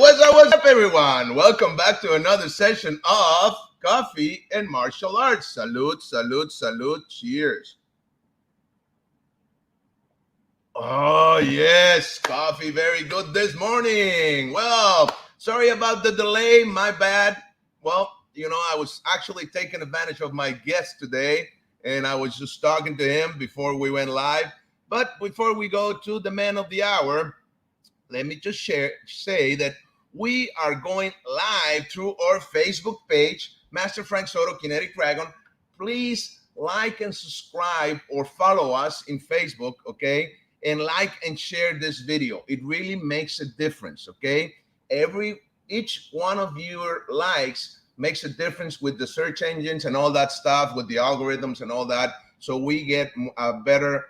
What's up, everyone? Welcome back to another session of Coffee and Martial Arts. Salud, salud, salud. Cheers. Oh, yes, coffee. Very good this morning. Well, sorry about the delay. My bad. Well, I was actually taking advantage of my guest today, and I was just talking to him before we went live. But before we go to the man of the hour, let me just say that we are going live through our Facebook page, Master Frank Soto Kinetic Dragon. Please like and subscribe or follow us in Facebook, okay? And like and share this video. It really makes a difference, okay? Each one of your likes makes a difference with the search engines and all that stuff, with the algorithms and all that, so we get a better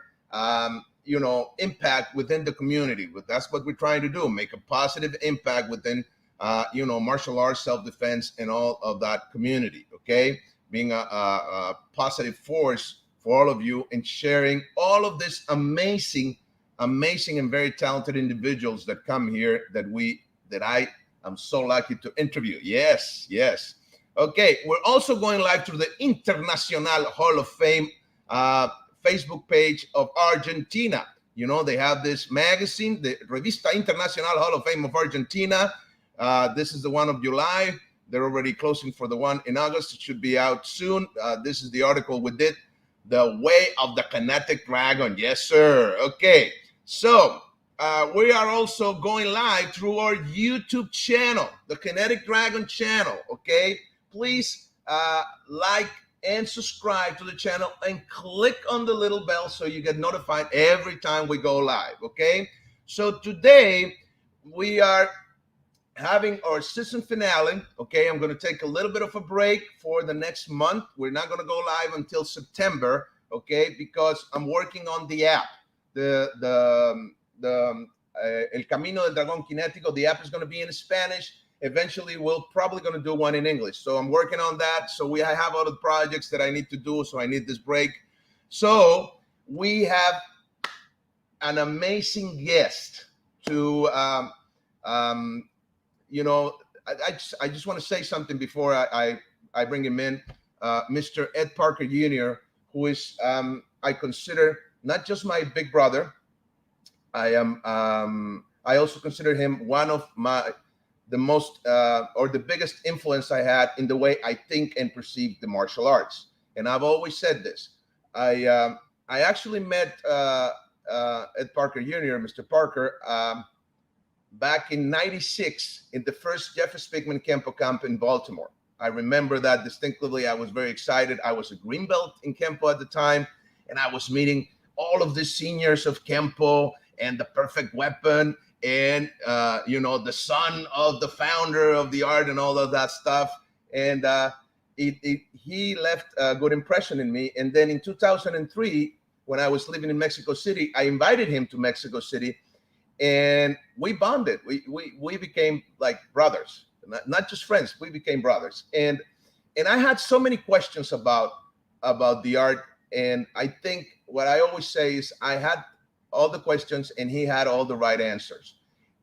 impact within the community. But that's what we're trying to do, make a positive impact within martial arts, self-defense, and all of that community, okay? Being a positive force for all of you and sharing all of this amazing and very talented individuals that come here that I am so lucky to interview. Yes. Okay, we're also going live through the Internacional Hall of Fame Facebook page of Argentina. They have this magazine, the Revista Internacional Hall of Fame of Argentina. This is the one of July. They're already closing for the one in August. It should be out soon. This is the article we did. The Way of the Kinetic Dragon. Yes, sir. Okay. So we are also going live through our YouTube channel, the Kinetic Dragon channel. Okay. Please like and subscribe to the channel and click on the little bell so you get notified every time we go live. Okay. So today we are having our season finale. Okay, I'm going to take a little bit of a break for the next month. We're not going to go live until September, okay, because I'm working on the app, the El Camino del Dragón Kinético. The app is going to be in Spanish. Eventually, we're probably going to do one in English. So I'm working on that. So I have other projects that I need to do. So I need this break. So we have an amazing guest to. I just want to say something before I bring him in. Mr. Ed Parker Jr., who is I consider not just my big brother. I also consider him one of the most or the biggest influence I had in the way I think and perceive the martial arts. And I've always said this. I actually met Ed Parker Jr., Mr. Parker, back in '96 in the first Jeff Spickman Kempo camp in Baltimore. I remember that distinctively. I was very excited. I was a green belt in Kempo at the time, and I was meeting all of the seniors of Kempo and the perfect weapon and, the son of the founder of the art and all of that stuff. And he left a good impression in me. And then in 2003, when I was living in Mexico City, I invited him to Mexico City, and we bonded. We became like brothers, not just friends. We became brothers. And I had so many questions about the art. And I think what I always say is I had all the questions and he had all the right answers.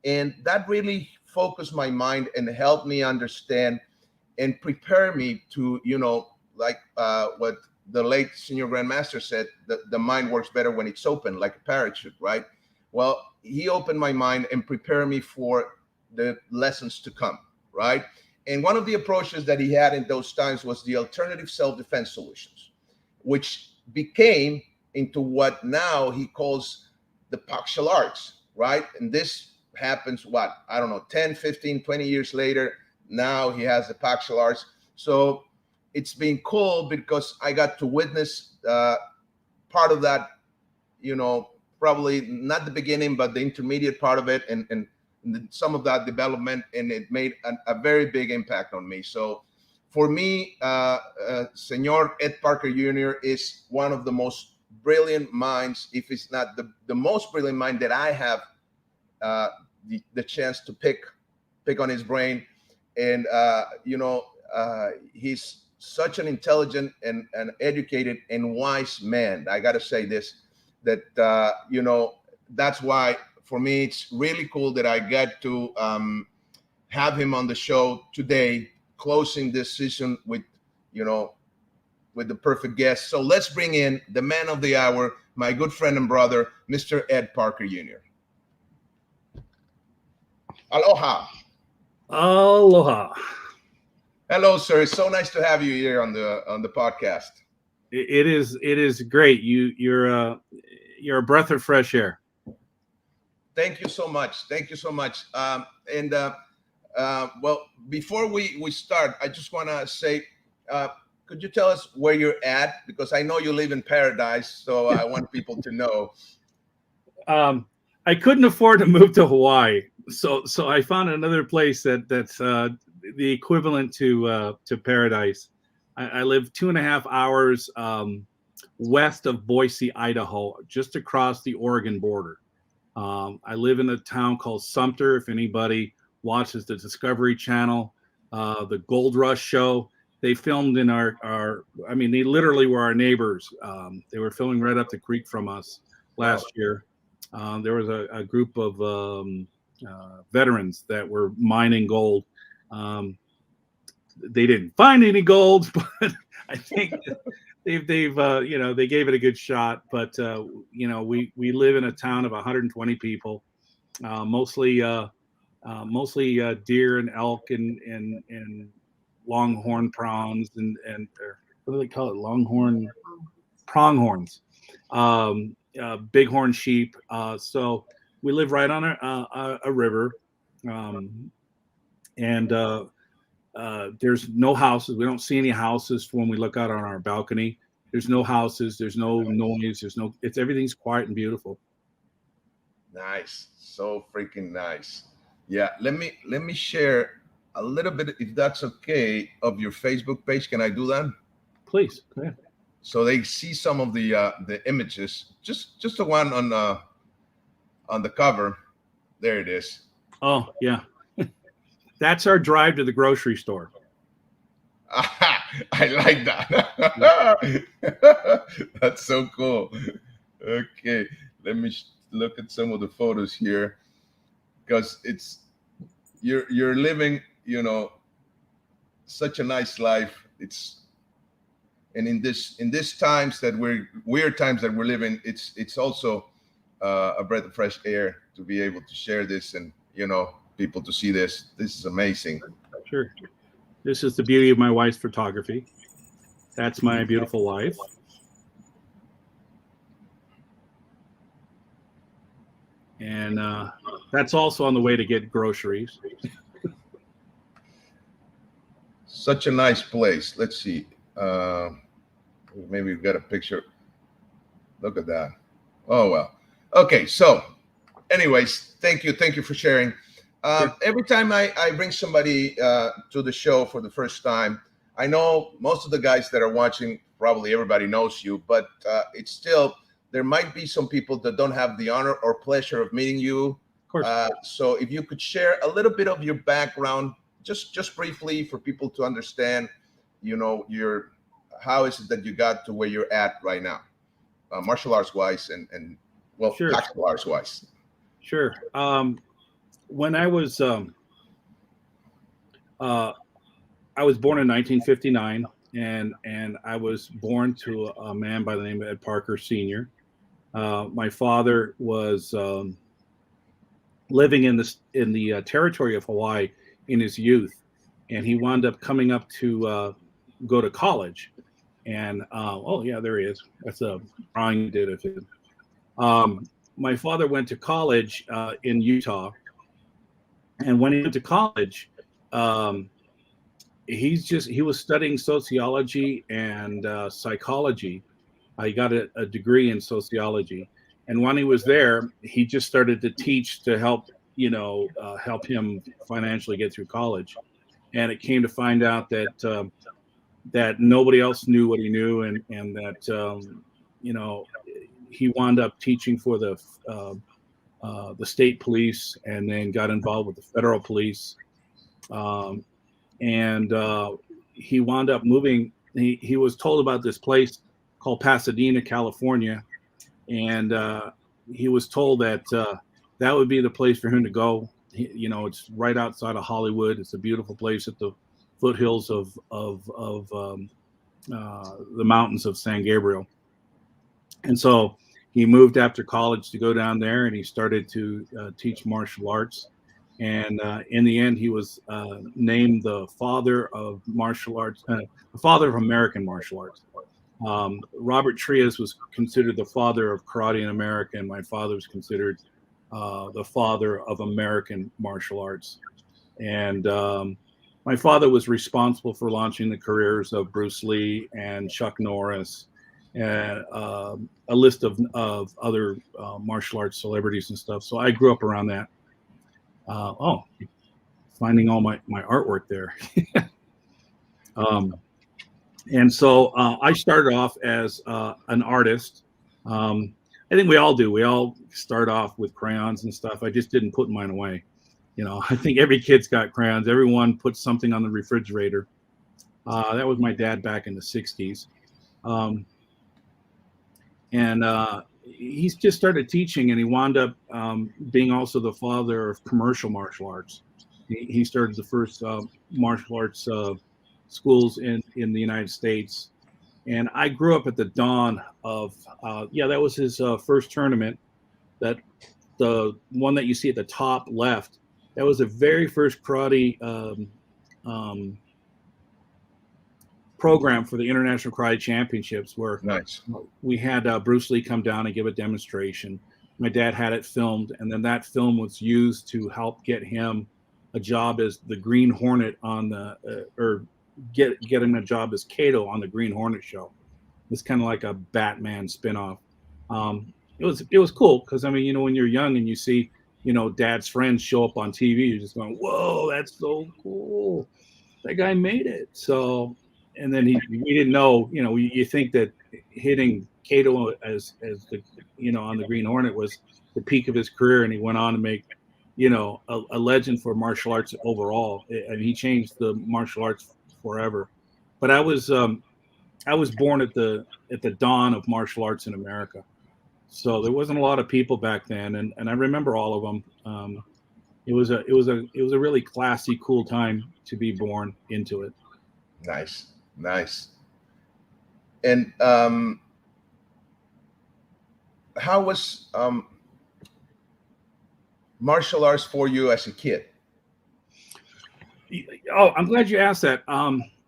And that really focused my mind and helped me understand and prepare me to, what the late senior grandmaster said, the mind works better when it's open, like a parachute, right? Well, he opened my mind and prepared me for the lessons to come, right? And one of the approaches that he had in those times was the alternative self-defense solutions, which became into what now he calls the Paxtial Arts, right? And this happens, 10, 15, 20 years later. Now he has the Paxtial Arts. So it's been cool because I got to witness part of that, probably not the beginning, but the intermediate part of it and some of that development, and it made a very big impact on me. So for me, Senor Ed Parker Jr. is one of the most brilliant minds, if it's not the most brilliant mind that I have the chance to pick on his brain. And, he's such an intelligent and educated and wise man. I got to say this, that, that's why for me, it's really cool that I get to have him on the show today, closing this season with, you know, with the perfect guest. So let's bring in the man of the hour, my good friend and brother, Mr. Ed Parker Jr. Aloha. Aloha. Hello, sir. It's so nice to have you here on the podcast. It is great. You're a breath of fresh air. Thank you so much. Thank you so much. Well, before we start, I just want to say, could you tell us where you're at? Because I know you live in paradise, so I want people to know. I couldn't afford to move to Hawaii, so I found another place that's the equivalent to paradise. I live 2.5 hours west of Boise, Idaho, just across the Oregon border. I live in a town called Sumter. If anybody watches the Discovery Channel, the Gold Rush show, they filmed in I mean, they literally were our neighbors. They were filming right up the creek from us last year. There was a group of veterans that were mining gold. They didn't find any gold, but I think they've they gave it a good shot. But we live in a town of 120 people, mostly deer and elk and longhorn prawns and what do they call it? Longhorn pronghorns, bighorn sheep. So we live right on a river, and there's no houses. We don't see any houses when we look out on our balcony. There's no houses. There's no noise. Everything's quiet and beautiful. Nice. So freaking nice. Yeah. Let me share a little bit, if that's okay, of your Facebook page. Can I do that? Please. Go ahead. So they see some of the images. Just the one on the cover. There it is. Oh yeah. That's our drive to the grocery store. I like that. That's so cool. Okay, let me look at some of the photos here, because you're living, such a nice life. And in this times that weird times that we're living, it's also a breath of fresh air to be able to share this and people to see this. This is amazing. Sure. This is the beauty of my wife's photography. That's my beautiful wife. And that's also on the way to get groceries. Such a nice place. Let's see. Maybe we've got a picture. Look at that. Oh, well. Okay. So anyways, thank you for sharing. Every time I bring somebody to the show for the first time, I know most of the guys that are watching, probably everybody knows you, but it's still, there might be some people that don't have the honor or pleasure of meeting you. Of course. So if you could share a little bit of your background, just briefly, for people to understand, how is it that you got to where you're at right now, martial arts wise and Sure. Paxtial Arts wise. Sure. When I was born in 1959, and I was born to a man by the name of Ed Parker Sr. My father was living in the territory of Hawaii in his youth, and he wound up coming up to go to college. And oh yeah, there he is. That's a drawing he did of him. My father went to college in Utah. And when he went to college, he was studying sociology and psychology. He got a degree in sociology, and when he was there, he just started to teach to help him financially get through college. And it came to find out that nobody else knew what he knew, and that he wound up teaching for the state police, and then got involved with the federal police. And he wound up moving. He was told about this place called Pasadena, California. And he was told that that would be the place for him to go. It's right outside of Hollywood. It's a beautiful place at the foothills of the mountains of San Gabriel. And so he moved after college to go down there, and he started to teach martial arts. And in the end, he was named the father of martial arts, the father of American martial arts. Robert Trias was considered the father of karate in America, and my father was considered the father of American martial arts. And my father was responsible for launching the careers of Bruce Lee and Chuck Norris, and a list of other martial arts celebrities and stuff. So I grew up around that. Finding all my artwork there. And so I started off as an artist. I think we all do. We all start off with crayons and stuff. I just didn't put mine away. I think every kid's got crayons. Everyone puts something on the refrigerator. That was my dad back in the 60s. And he's just started teaching, and he wound up being also the father of commercial martial arts. He started the first martial arts schools in the United States. And I grew up at the dawn of, that was his first tournament. That the one that you see at the top left, that was the very first karate program for the International Karate Championships, where Nice. we had Bruce Lee come down and give a demonstration. My dad had it filmed, and then that film was used to help get him a job as the Green Hornet on the, get him a job as Kato on the Green Hornet show. It's kind of like a Batman spinoff. It was cool because, I mean, when you're young and you see, dad's friends show up on TV, you're just going, whoa, that's so cool. That guy made it. So, and then we didn't know, you think that hitting Kato as the, on the Green Hornet was the peak of his career, and he went on to make, a legend for martial arts overall. And he changed the martial arts forever. But I was born at the dawn of martial arts in America. So there wasn't a lot of people back then, and I remember all of them. It was a really classy, cool time to be born into it. Nice. And how was martial arts for you as a kid? Oh, I'm glad you asked that.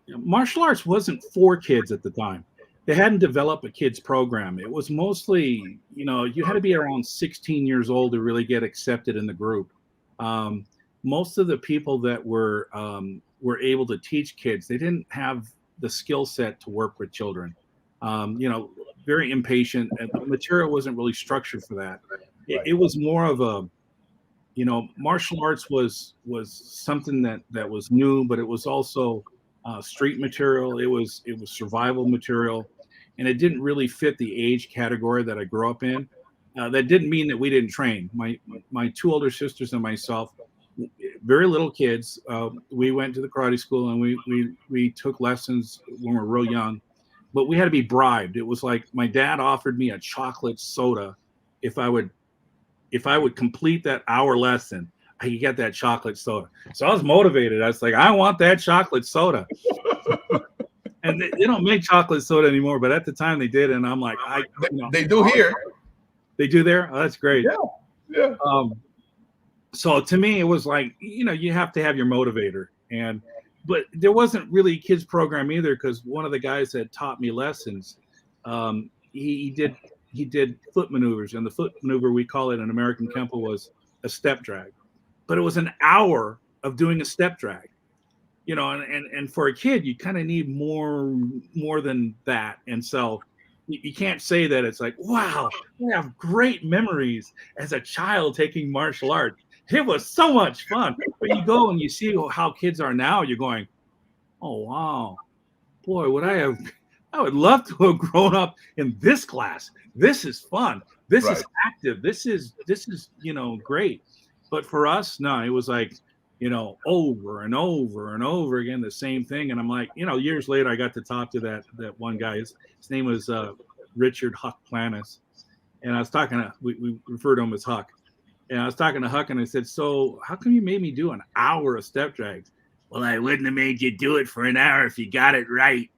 Martial arts wasn't for kids at the time. They hadn't developed a kids program. It was mostly, you had to be around 16 years old to really get accepted in the group. Most of the people that were able to teach kids, they didn't have the skill set to work with children. Very impatient, and the material wasn't really structured for that. It was more of a, martial arts was something that was new, but it was also street material. It was survival material, and it didn't really fit the age category that I grew up in. That didn't mean that we didn't train. My two older sisters and myself, very little kids. We went to the karate school, and we took lessons when we were real young, but we had to be bribed. It was like my dad offered me a chocolate soda if I would complete that hour lesson. I could get that chocolate soda. So I was motivated. I was like, I want that chocolate soda. And they don't make chocolate soda anymore, but at the time they did. And I'm like, they do here. They do there? Oh, that's great. Yeah. So to me, it was like, you have to have your motivator. But there wasn't really a kids program either, because one of the guys that taught me lessons, he did foot maneuvers, and the foot maneuver, we call it in American Kempo, was a step drag. But it was an hour of doing a step drag, and for a kid, you kind of need more than that. And so you can't say that it's like, wow, I have great memories as a child taking martial arts. It was so much fun. But you go and you see how kids are now, you're going, oh, wow, boy, I would love to have grown up in this class. This is fun. This is active. This is great. But for us, no, it was like, over and over and over again, the same thing. And I'm like, years later, I got to talk to that one guy. His name was Richard Huck Planis. And I was talking we refer to him as Huck. And I was talking to Huck and I said, so how come you made me do an hour of step drags? Well, I wouldn't have made you do it for an hour if you got it right.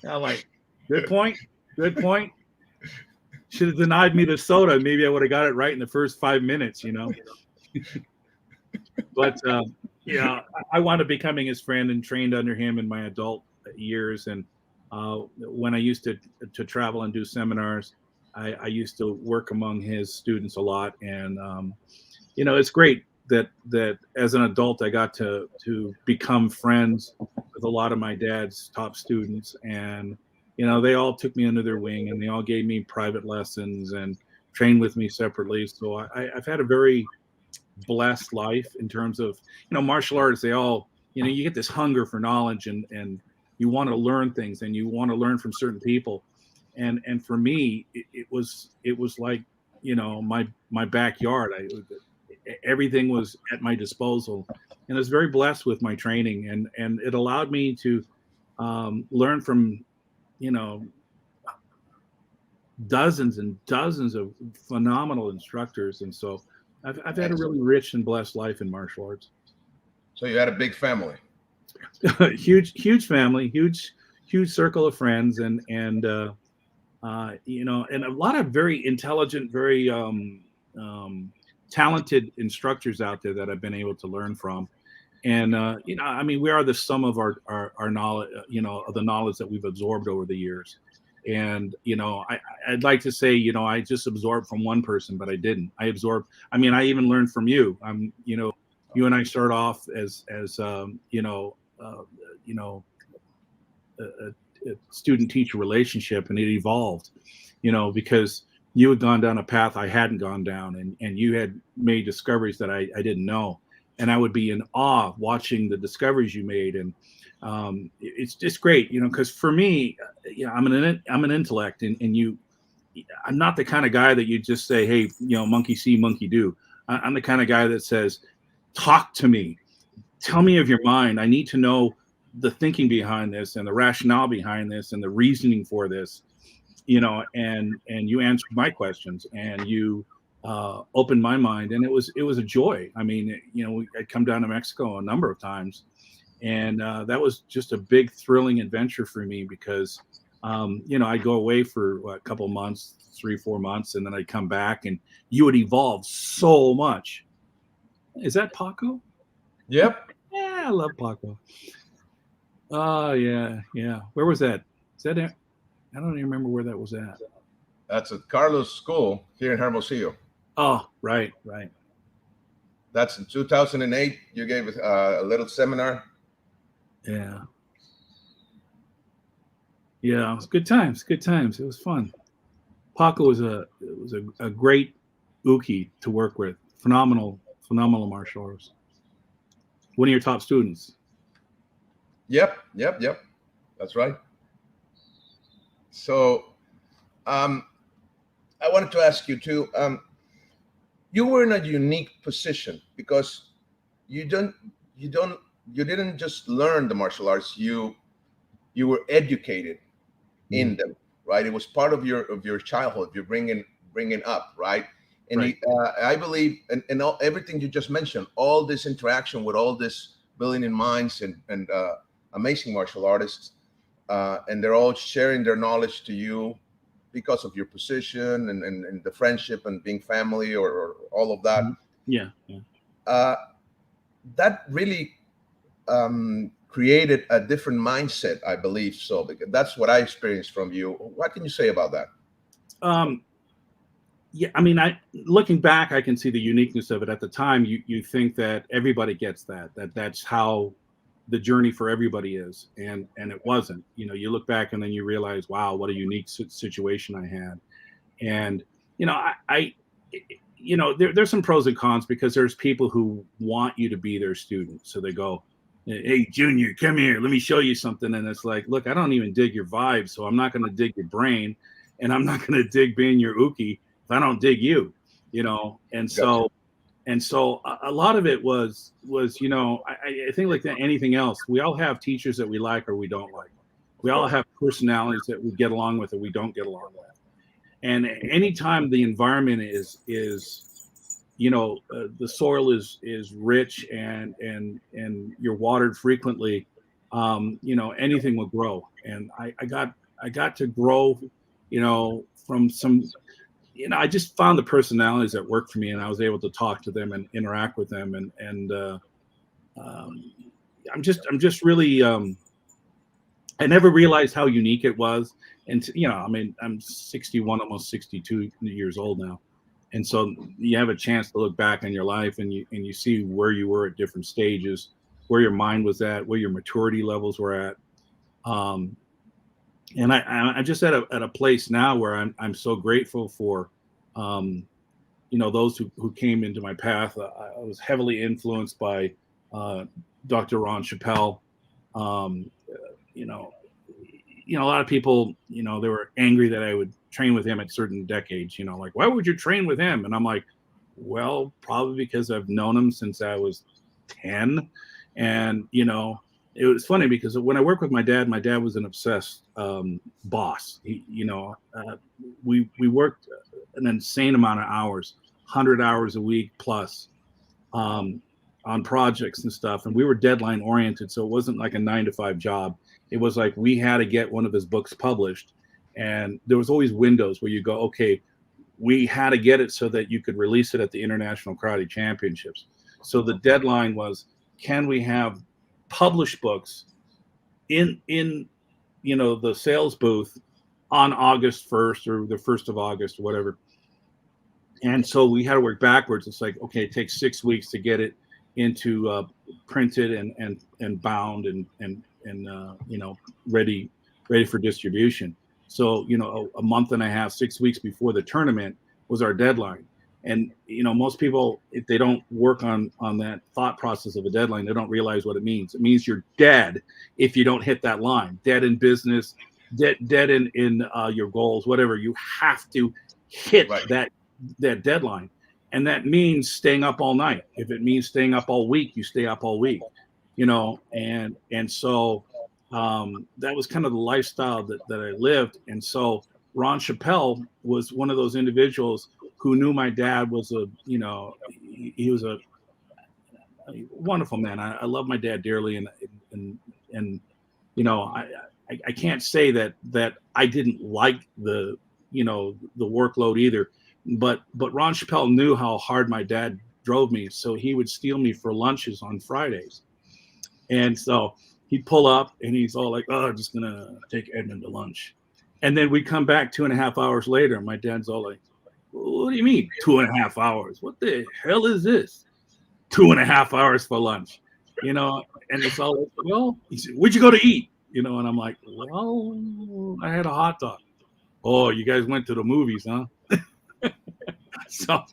I'm like, good point. Good point. Should have denied me the soda. Maybe I would have got it right in the first 5 minutes, you know. But yeah, I wound up becoming his friend and trained under him in my adult years. And when I used to travel and do seminars, I used to work among his students a lot. And you know, it's great that as an adult I got to become friends with a lot of my dad's top students, and you know, they all took me under their wing and they all gave me private lessons and trained with me separately. So I've had a very blessed life in terms of, you know, martial arts. They all, you know, you get this hunger for knowledge and you want to learn things and you want to learn from certain people. And for me, it was like, you know, my backyard. Everything was at my disposal, and I was very blessed with my training, and it allowed me to learn from, you know, dozens and dozens of phenomenal instructors. And so I've had a really rich and blessed life in martial arts. So you had a big family. huge family, huge circle of friends, and you know, and a lot of very intelligent, very talented instructors out there that I've been able to learn from. And you know, I mean, we are the sum of our knowledge, you know, of the knowledge that we've absorbed over the years. And you know, I'd like to say, you know, I just absorbed from one person, but I didn't. I absorbed. I mean, I even learned from you. You know, you and I start off as you know, a student-teacher relationship, and it evolved, you know, because you had gone down a path I hadn't gone down, and you had made discoveries that I didn't know, and I would be in awe watching the discoveries you made. And it's just great, you know, because for me, you know, I'm an intellect, and I'm not the kind of guy that you just say, hey, you know, monkey see, monkey do. I'm the kind of guy that says, talk to me, tell me of your mind. I need to know the thinking behind this and the rationale behind this and the reasoning for this, you know. And you answered my questions, and you opened my mind, and it was a joy. I mean, you know, I'd come down to Mexico a number of times, and that was just a big thrilling adventure for me, because you know, I'd go away for a couple months, 3-4 months, and then I'd come back, and you would evolve so much. Is that Paco? Yep. Yeah, I love Paco. Oh yeah. Where was that? Is that it? I don't even remember where that was at. That's at Carlos School here in Hermosillo. Oh, right. That's in 2008. You gave a little seminar. Yeah. It was good times. It was fun. Paco was a great uke to work with. Phenomenal martial arts. One of your top students. Yep. That's right. So, I wanted to ask you too. You were in a unique position because you didn't just learn the martial arts. You were educated in them, right? It was part of your childhood. You're bringing up, right? And right. I believe, and everything you just mentioned, all this interaction with all this brilliant minds and amazing martial artists, and they're all sharing their knowledge to you because of your position and the friendship and being family or all of that. Yeah. That really created a different mindset, I believe. So because that's what I experienced from you. What can you say about that? Yeah, I mean, looking back, I can see the uniqueness of it. At the time, you think that everybody gets that's how the journey for everybody is, and it wasn't. You know, you look back and then you realize, wow, what a unique situation I had. And you know, I you know, there's some pros and cons, because there's people who want you to be their student, so they go, hey, Junior, come here, let me show you something. And it's like, look, I don't even dig your vibe, so I'm not going to dig your brain, and I'm not going to dig being your uke if I don't dig you, you know. And so a lot of it was, you know, I think like anything else, we all have teachers that we like or we don't like. We all have personalities that we get along with or we don't get along with. And anytime the environment is the soil is rich and you're watered frequently, anything will grow. And I got to grow, from some, I just found the personalities that worked for me, and I was able to talk to them and interact with them. Um, I'm just really, I never realized how unique it was. And, I'm 61, almost 62 years old now. And so you have a chance to look back on your life, and you see where you were at different stages, where your mind was at, where your maturity levels were at. And I'm just at a place now where I'm so grateful for, those who came into my path. I was heavily influenced by Dr. Ron Chappell. A lot of people, they were angry that I would train with him at certain decades, like, why would you train with him? And I'm like, well, probably because I've known him since I was 10. And, it was funny because when I worked with my dad was an obsessed boss. We worked an insane amount of hours, 100 hours a week plus, on projects and stuff. And we were deadline oriented. So it wasn't like a 9-to-5 job. It was like we had to get one of his books published. And there was always windows where you go, okay, we had to get it so that you could release it at the International Karate Championships. So the deadline was, can we have published books in the sales booth on August 1st or the 1st of August or whatever. And so we had to work backwards. It's like, okay, it takes 6 weeks to get it into printed and bound and ready for distribution. So, a month and a half, 6 weeks before the tournament was our deadline. And, most people, if they don't work on that thought process of a deadline, they don't realize what it means. It means you're dead if you don't hit that line. Dead in business, dead in your goals, whatever. You have to hit that deadline. And that means staying up all night. If it means staying up all week, you stay up all week, and so that was kind of the lifestyle that I lived. And so Ron Chappell was one of those individuals who knew my dad was he was a wonderful man. I love my dad dearly. And I can't say that I didn't like the workload either, but Ron Chappell knew how hard my dad drove me. So he would steal me for lunches on Fridays. And so he'd pull up and he's all like, oh, I'm just going to take Edmund to lunch. And then we come back 2.5 hours later. And my dad's all like, what do you mean 2.5 hours? What the hell is this? 2.5 hours for lunch, and it's all like, well, he said, where'd you go to eat? And I'm like, well, I had a hot dog. Oh, you guys went to the movies, huh? So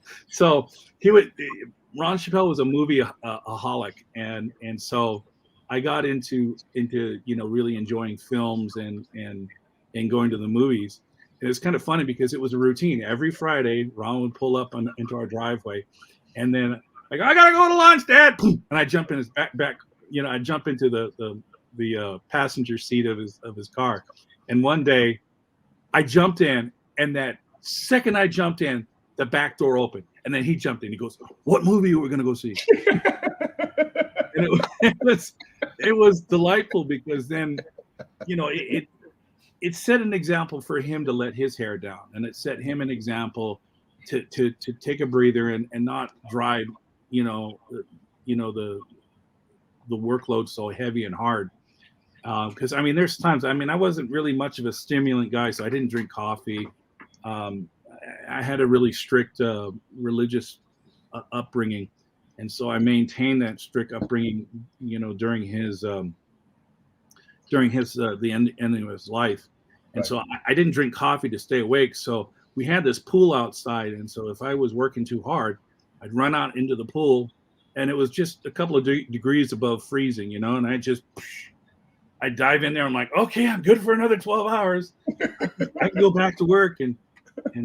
Ron Chappell was a movie aholic. And so I got into really enjoying films and going to the movies. And it's kind of funny because it was a routine. Every Friday, Ron would pull up into our driveway, and then like, I gotta go to lunch, Dad, and I jump in his back. I jump into the passenger seat of his car. And one day, I jumped in, and that second I jumped in, the back door opened, and then he jumped in. He goes, "What movie are we gonna go see?" And it was delightful because then, it set an example for him to let his hair down, and it set him an example to take a breather and not drive, the workload so heavy and hard. Because there's times, I wasn't really much of a stimulant guy, so I didn't drink coffee. I had a really strict religious upbringing, and so I maintained that strict upbringing, during his the ending of his life. And right. So I didn't drink coffee to stay awake. So we had this pool outside, and so if I was working too hard, I'd run out into the pool, and it was just a couple of degrees above freezing, and I'd dive in there. I'm like, okay, I'm good for another 12 hours. I can go back to work. And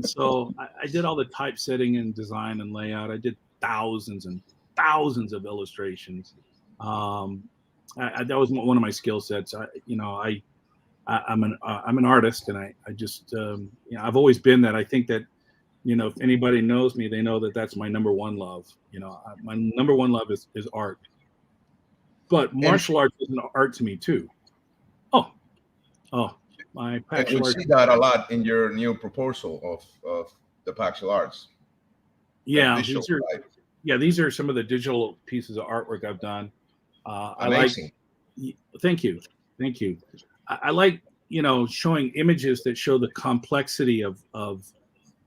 so I did all the typesetting and design and layout. I did thousands and thousands of illustrations. That was one of my skill sets. I'm an artist, and I just I've always been that. I think that if anybody knows me, they know that that's my number one love. My number one love is art, but And martial arts is an art to me too. Oh, my and we Paxtial Arts. see that a lot in your new proposal of the Paxtial Arts, the Yeah, visual side. these are some of the digital pieces of artwork I've done. I like. Amazing. Thank you, thank you. I like showing images that show the complexity of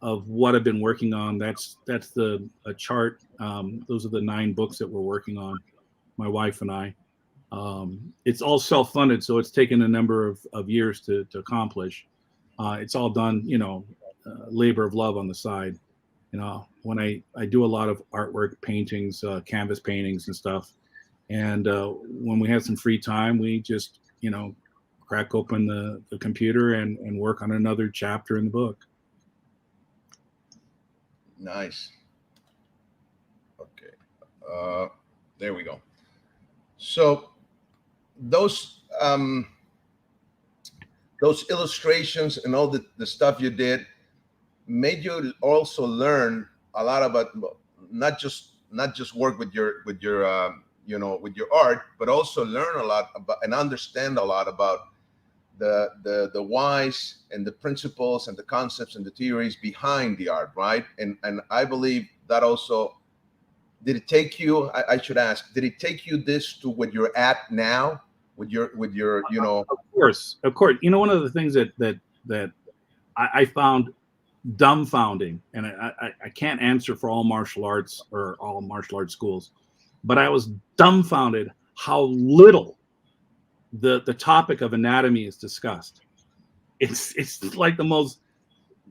what I've been working on. That's a chart. Those are the 9 books that we're working on, my wife and I. It's all self-funded, so it's taken a number of years to accomplish. It's all done, labor of love on the side. When I do a lot of artwork, paintings, canvas paintings and stuff. And when we have some free time, we just, crack open the computer and work on another chapter in the book. Nice. Okay. There we go. So those illustrations and all the stuff you did made you also learn a lot about not just work with your with your art, but also learn a lot about and understand a lot about the whys and the principles and the concepts and the theories behind the art, right? And I believe that also, did it take you, I should ask, did it take you this to what you're at now with your Of course. One of the things that I found dumbfounding, and I can't answer for all martial arts or all martial arts schools, but I was dumbfounded how little the topic of anatomy is discussed. It's like the most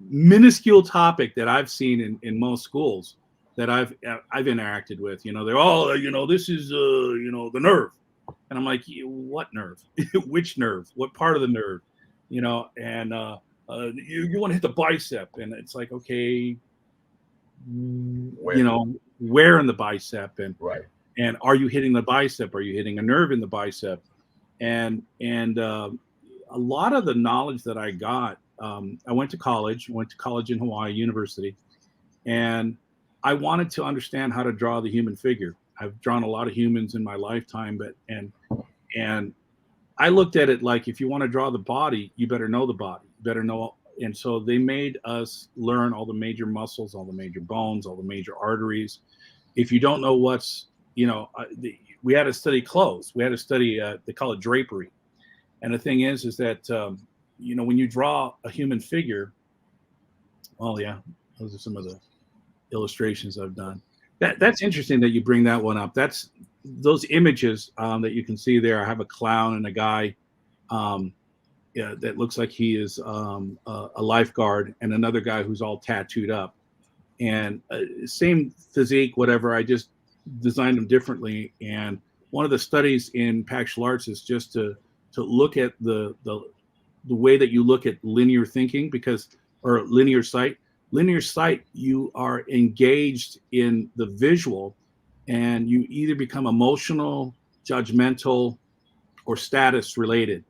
minuscule topic that I've seen in most schools that I've interacted with. They're all this is the nerve, and I'm like, what nerve? Which nerve? What part of the nerve? And you want to hit the bicep, and it's like, okay, where in the bicep, and right. And are you hitting the bicep? Are you hitting a nerve in the bicep? And a lot of the knowledge that I got, I went to college in Hawaii University, and I wanted to understand how to draw the human figure. I've drawn a lot of humans in my lifetime, but and I looked at it like, if you want to draw the body, you better know the body. You better know. And so they made us learn all the major muscles, all the major bones, all the major arteries. If you don't know what's, we had to study clothes. We had to study, they call it drapery. And the thing is that, when you draw a human figure, oh yeah, those are some of the illustrations I've done. That's interesting that you bring that one up. That's those images that you can see there. I have a clown and a guy that looks like he is a lifeguard, and another guy who's all tattooed up, and same physique, whatever. I just designed them differently. And one of the studies in Paxtial Arts is just to look at the way that you look at linear thinking, or linear sight. Linear sight, you are engaged in the visual, and you either become emotional, judgmental, or status related.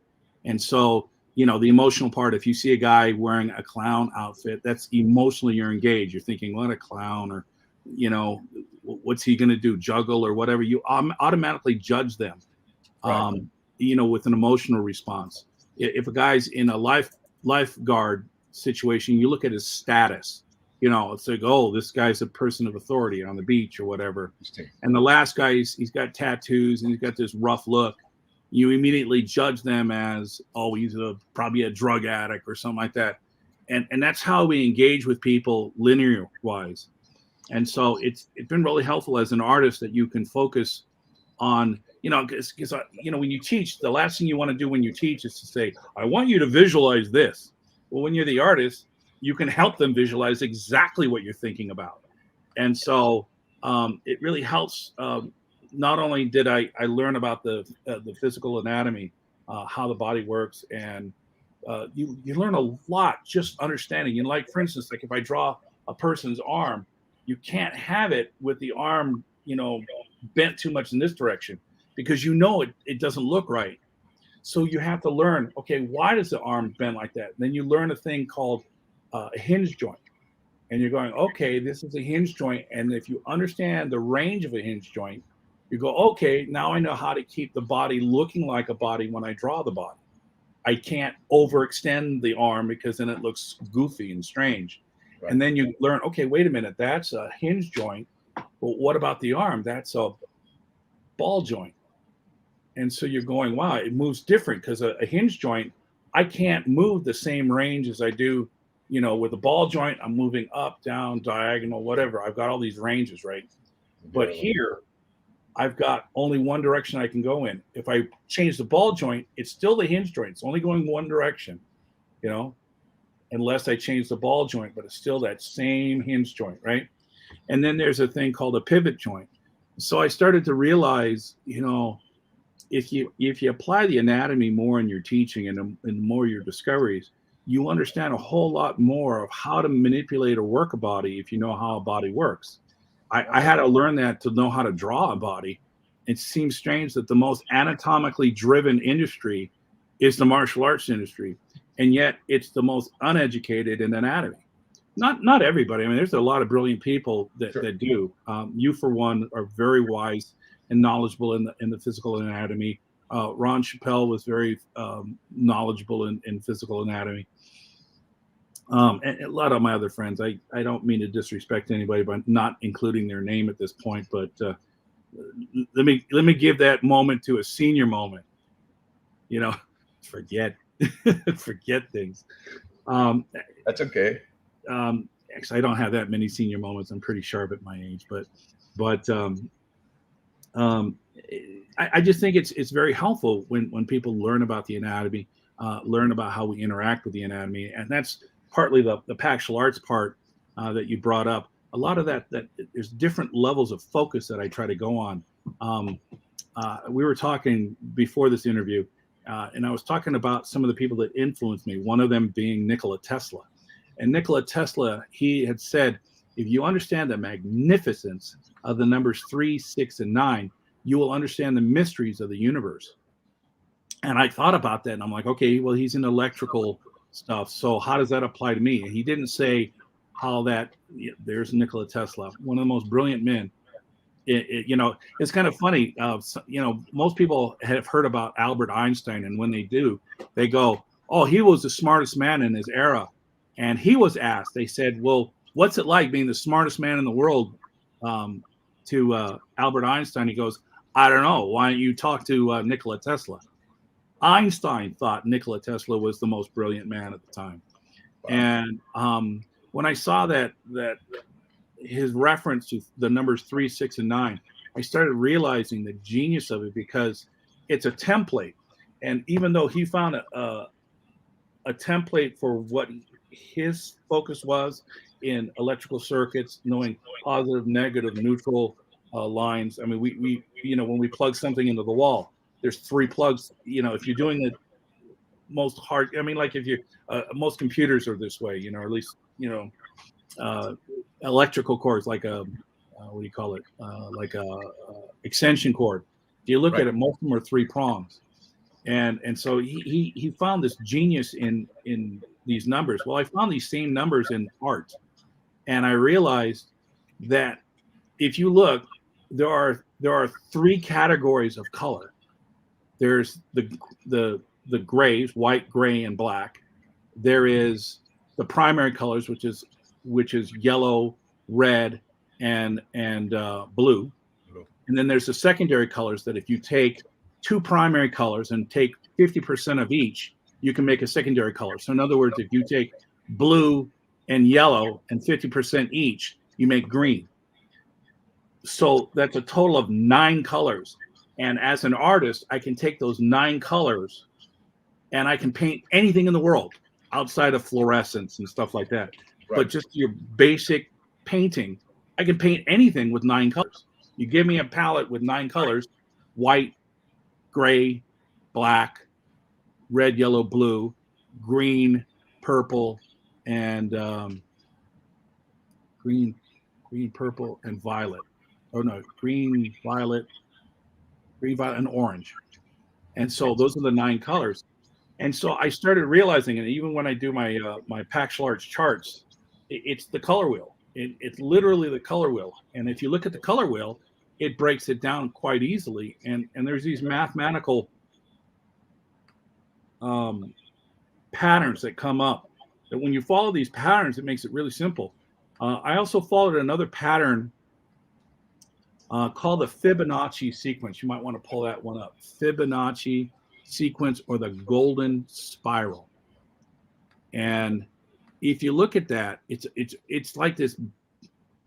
And so, the emotional part, if you see a guy wearing a clown outfit, that's emotionally you're engaged. You're thinking, what a clown, or, what's he going to do, juggle or whatever. You automatically judge them, Right. With an emotional response. If a guy's in a lifeguard situation, you look at his status. It's like, oh, this guy's a person of authority on the beach or whatever. And the last guy, he's got tattoos and he's got this rough look. You immediately judge them as, oh, he's probably a drug addict or something like that. And that's how we engage with people linear wise. And so it's been really helpful as an artist that you can focus on, because when you teach, the last thing you want to do when you teach is to say, I want you to visualize this. Well, when you're the artist, you can help them visualize exactly what you're thinking about. And so it really helps. Not only did I learn about the physical anatomy, how the body works, and you learn a lot just understanding. Like, for instance, like if I draw a person's arm, you can't have it with the arm, bent too much in this direction, because it doesn't look right. So you have to learn, okay, why does the arm bend like that? Then you learn a thing called a hinge joint. And you're going, okay, this is a hinge joint. And if you understand the range of a hinge joint, you go, okay, now I know how to keep the body looking like a body when I draw the body. I can't overextend the arm because then it looks goofy and strange. Right. And then you learn, okay, wait a minute, that's a hinge joint. But what about the arm? That's a ball joint. And so you're going, wow, it moves different because a hinge joint, I can't move the same range as I do, with a ball joint. I'm moving up, down, diagonal, whatever. I've got all these ranges, right? But here, I've got only one direction I can go in. If I change the ball joint, it's still the hinge joint. It's only going one direction, unless I change the ball joint, but it's still that same hinge joint, right? And then there's a thing called a pivot joint. So I started to realize, if you apply the anatomy more in your teaching and more your discoveries, you understand a whole lot more of how to manipulate or work a body if you know how a body works. I had to learn that to know how to draw a body. It seems strange that the most anatomically driven industry is the martial arts industry, and yet it's the most uneducated in anatomy. Not everybody. I mean, there's a lot of brilliant people that do. You, for one, are very wise and knowledgeable in the physical anatomy. Ron Chappelle was very knowledgeable in physical anatomy. And a lot of my other friends, I don't mean to disrespect anybody by not including their name at this point, but let me give that moment to a senior moment. Forget things. That's okay. Actually, I don't have that many senior moments. I'm pretty sharp at my age, but I just think it's very helpful when people learn about the anatomy, learn about how we interact with the anatomy, and that's partly the Paxtial Arts part that you brought up. A lot of that there's different levels of focus that I try to go on. We were talking before this interview, and I was talking about some of the people that influenced me. One of them being Nikola Tesla. And Nikola Tesla, he had said, if you understand the magnificence of the numbers 3, 6, and 9, you will understand the mysteries of the universe. And I thought about that, and I'm like, okay, well, he's in electrical stuff, so how does that apply to me? And he didn't say how that. There's Nikola Tesla, one of the most brilliant men. It's kind of funny. Most people have heard about Albert Einstein, and when they do, they go, oh, he was the smartest man in his era. And he was asked, they said, well, what's it like being the smartest man in the world? To Albert Einstein, he goes, I don't know. Why don't you talk to Nikola Tesla? Einstein thought Nikola Tesla was the most brilliant man at the time. Wow. And when I saw that his reference to the numbers 3, 6, and 9, I started realizing the genius of it, because it's a template. And even though he found a template for what his focus was in electrical circuits, knowing positive, negative, neutral lines. I mean, we when we plug something into the wall, there's 3 plugs. If you're doing the most hard, I mean, like if you most computers are this way, or at least electrical cords, like a what do you call it, like a extension cord. If you look at it, most of them are 3 prongs. And so he found this genius in these numbers. Well, I found these same numbers in art, and I realized that if you look, there are 3 categories of color. There's the grays, white, gray, and black. There is the primary colors, which is yellow, red, and blue. And then there's the secondary colors that if you take 2 primary colors and take 50% of each, you can make a secondary color. So in other words, if you take blue and yellow and 50% each, you make green. So that's a total of 9 colors. And as an artist, I can take those 9 colors and I can paint anything in the world outside of fluorescence and stuff like that. Right. But just your basic painting, I can paint anything with 9 colors. You give me a palette with 9 colors, white, gray, black, red, yellow, blue, green, purple, and green, purple, and violet. Oh no, green, violet, and orange. And so those are the 9 colors. And so I started realizing, and even when I do my my Paxtial Arts charts, it's the color wheel. It's literally the color wheel. And if you look at the color wheel, it breaks it down quite easily. And there's these mathematical patterns that come up. That when you follow these patterns, it makes it really simple. I also followed another pattern called the Fibonacci sequence. You might want to pull that one up. Fibonacci sequence, or the golden spiral. And if you look at that, it's like this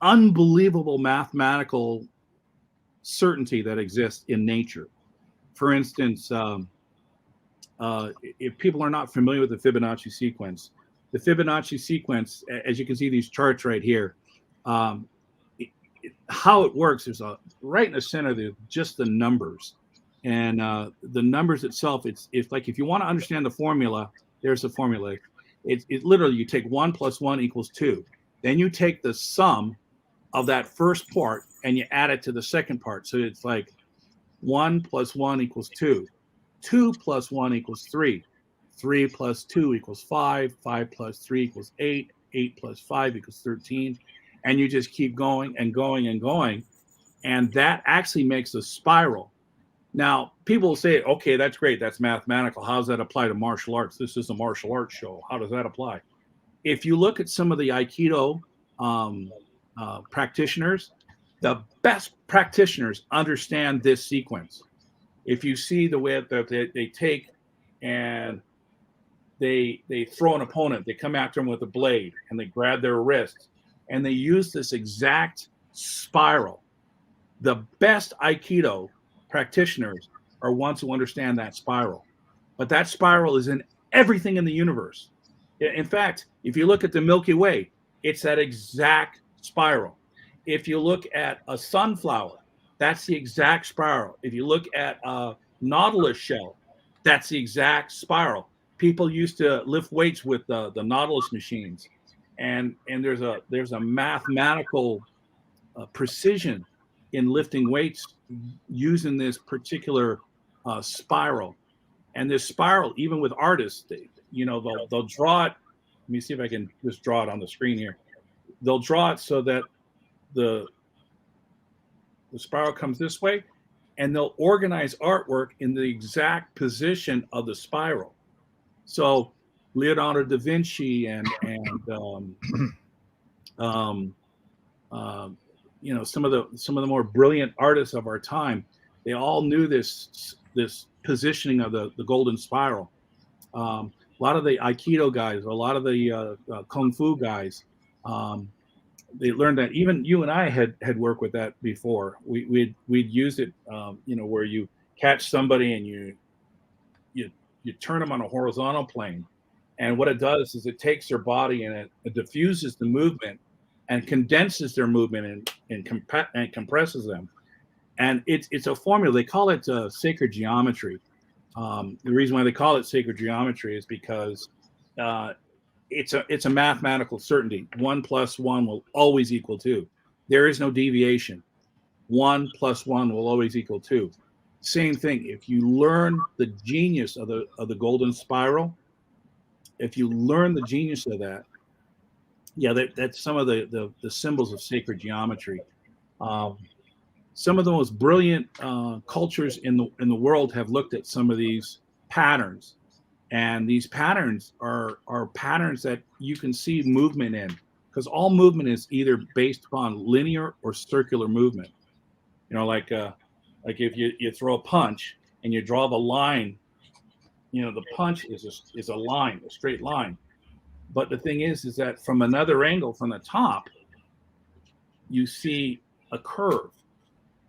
unbelievable mathematical certainty that exists in nature. For instance, if people are not familiar with the Fibonacci sequence, as you can see these charts right here, how it works is right in the center, there's just the numbers. And the numbers itself, it's like if you want to understand the formula, there's the formula. It literally, you take 1 + 1 = 2. Then you take the sum of that first part and you add it to the second part. So it's like 1 + 1 = 2. 2 + 1 = 3. 3 + 2 = 5. 5 + 3 = 8. 8 + 5 = 13. And you just keep going and going and going. And that actually makes a spiral. Now, people will say, okay, that's great. That's mathematical. How does that apply to martial arts? This is a martial arts show. How does that apply? If you look at some of the Aikido practitioners, the best practitioners understand this sequence. If you see the way that they take and they throw an opponent, they come after them with a blade and they grab their wrist and they use this exact spiral. The best Aikido practitioners are ones who understand that spiral. But that spiral is in everything in the universe. In fact, if you look at the Milky Way, it's that exact spiral. If you look at a sunflower, that's the exact spiral. If you look at a nautilus shell, that's the exact spiral. People used to lift weights with the nautilus machines. And there's a mathematical precision in lifting weights using this particular spiral. And this spiral, even with artists, they'll draw it. Let me see if I can just draw it on the screen here. They'll draw it so that the spiral comes this way, and they'll organize artwork in the exact position of the spiral. So Leonardo da Vinci and some of the more brilliant artists of our time, they all knew this positioning of the golden spiral. A lot of the Aikido guys, a lot of the Kung Fu guys, they learned that. Even you and I had worked with that before. We'd used it, where you catch somebody and you turn them on a horizontal plane, and what it does is it takes their body and it diffuses the movement and condenses their movement and compresses them. And it's a formula. They call it sacred geometry. The reason why they call it sacred geometry is because it's a mathematical certainty. 1 + 1 will always equal 2. There is no deviation. 1 + 1 will always equal 2. Same thing. If you learn the genius of the golden spiral, if you learn the genius of that, that's some of the symbols of sacred geometry. Some of the most brilliant cultures in the world have looked at some of these patterns, and these patterns are patterns that you can see movement in, because all movement is either based upon linear or circular movement. Like if you throw a punch and you draw the line, the punch is a line, a straight line. But the thing is that from another angle, from the top, you see a curve.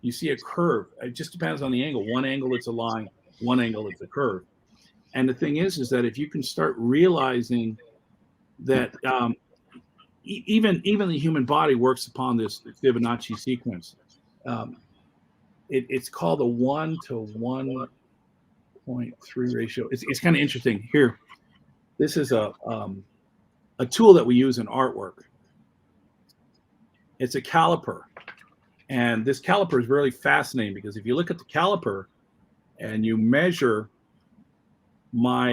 You see a curve. It just depends on the angle. One angle it's a line, one angle it's a curve. And the thing is that if you can start realizing that even the human body works upon this Fibonacci sequence. It's called a 1 to 1.3 ratio. It's kind of interesting. Here, this is a tool that we use in artwork. It's a caliper. And this caliper is really fascinating because if you look at the caliper, and you measure my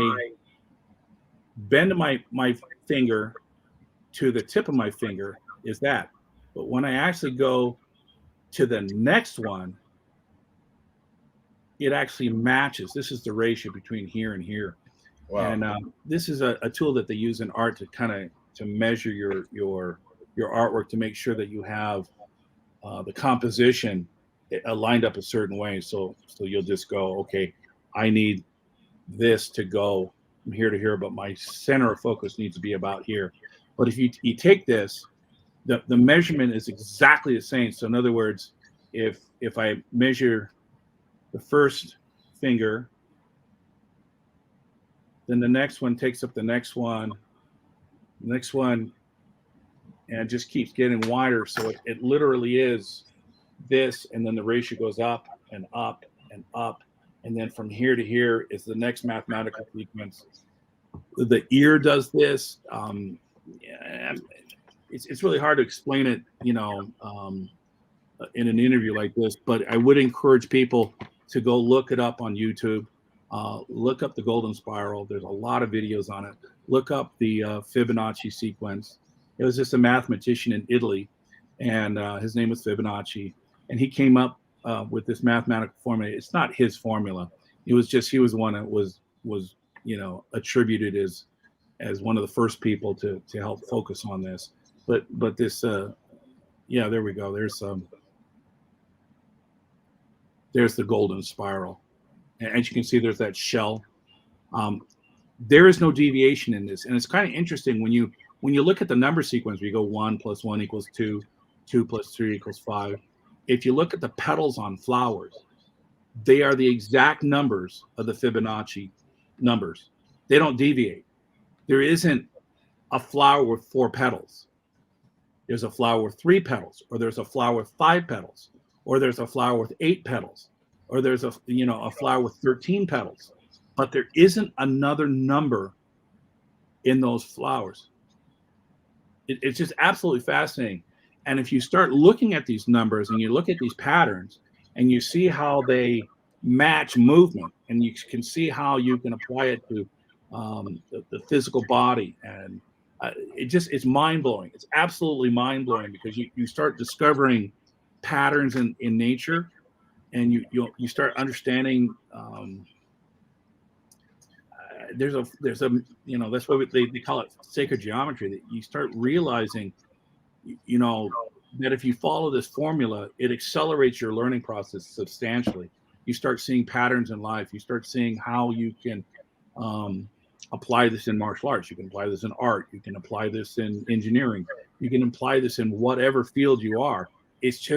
bend of my finger to the tip of my finger is that. But when I actually go to the next one, it actually matches. This is the ratio between here and here. Wow. And this is a tool that they use in art to kind of to measure your artwork to make sure that you have the composition lined up a certain way. So you'll just go, okay, I need this to go from here to here, but my center of focus needs to be about here. But if you take this, the measurement is exactly the same. So in other words, if I measure the first finger, then the next one takes up the next one, and it just keeps getting wider. So it literally is this, and then the ratio goes up and up and up. And then from here to here is the next mathematical sequence. The ear does this. It's really hard to explain it, in an interview like this, but I would encourage people to go look it up on YouTube. Look up the golden spiral. There's a lot of videos on it. Look up the Fibonacci sequence. It was just a mathematician in Italy, and his name was Fibonacci, and he came up with this mathematical formula. It's not his formula. It was just he was the one that was attributed as one of the first people to help focus on this. But this there we go. There's the golden spiral. And as you can see, there's that shell. There is no deviation in this. And it's kind of interesting when you look at the number sequence, where you go 1 + 1 = 2, 2 + 3 = 5. If you look at the petals on flowers, they are the exact numbers of the Fibonacci numbers. They don't deviate. There isn't a flower with 4 petals. There's a flower with 3 petals, or there's a flower with 5 petals, or there's a flower with 8 petals, or there's a flower with 13 petals, but there isn't another number in those flowers. It's just absolutely fascinating. And if you start looking at these numbers and you look at these patterns and you see how they match movement, and you can see how you can apply it to the physical body, and it's mind-blowing. It's absolutely mind-blowing, because you start discovering patterns in nature, and you start understanding there's a that's why they call it sacred geometry, that you start realizing that if you follow this formula, it accelerates your learning process substantially. You start seeing patterns in life. You start seeing how you can apply this in martial arts. You can apply this in art. You can apply this in engineering. You can apply this in whatever field you are. It's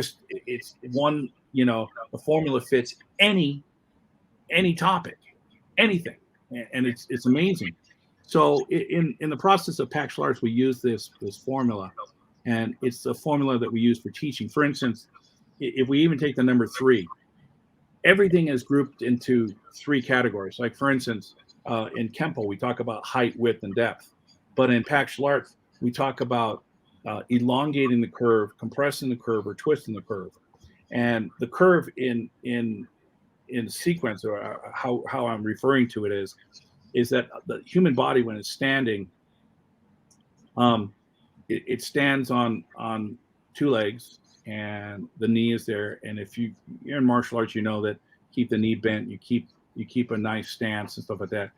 one, the formula fits any topic, anything. And it's amazing. So in the process of Paxtial Arts, we use this formula, and it's the formula that we use for teaching. For instance, if we even take the number 3, everything is grouped into 3 categories. Like, for instance, in Kempo, we talk about height, width, and depth. But in Paxtial Arts, we talk about elongating the curve, compressing the curve, or twisting the curve. And the curve in sequence, or how I'm referring to it is that the human body, when it's standing, it stands on 2 legs, and the knee is there. And if you're in martial arts, you know that keep the knee bent, you keep a nice stance and stuff like that.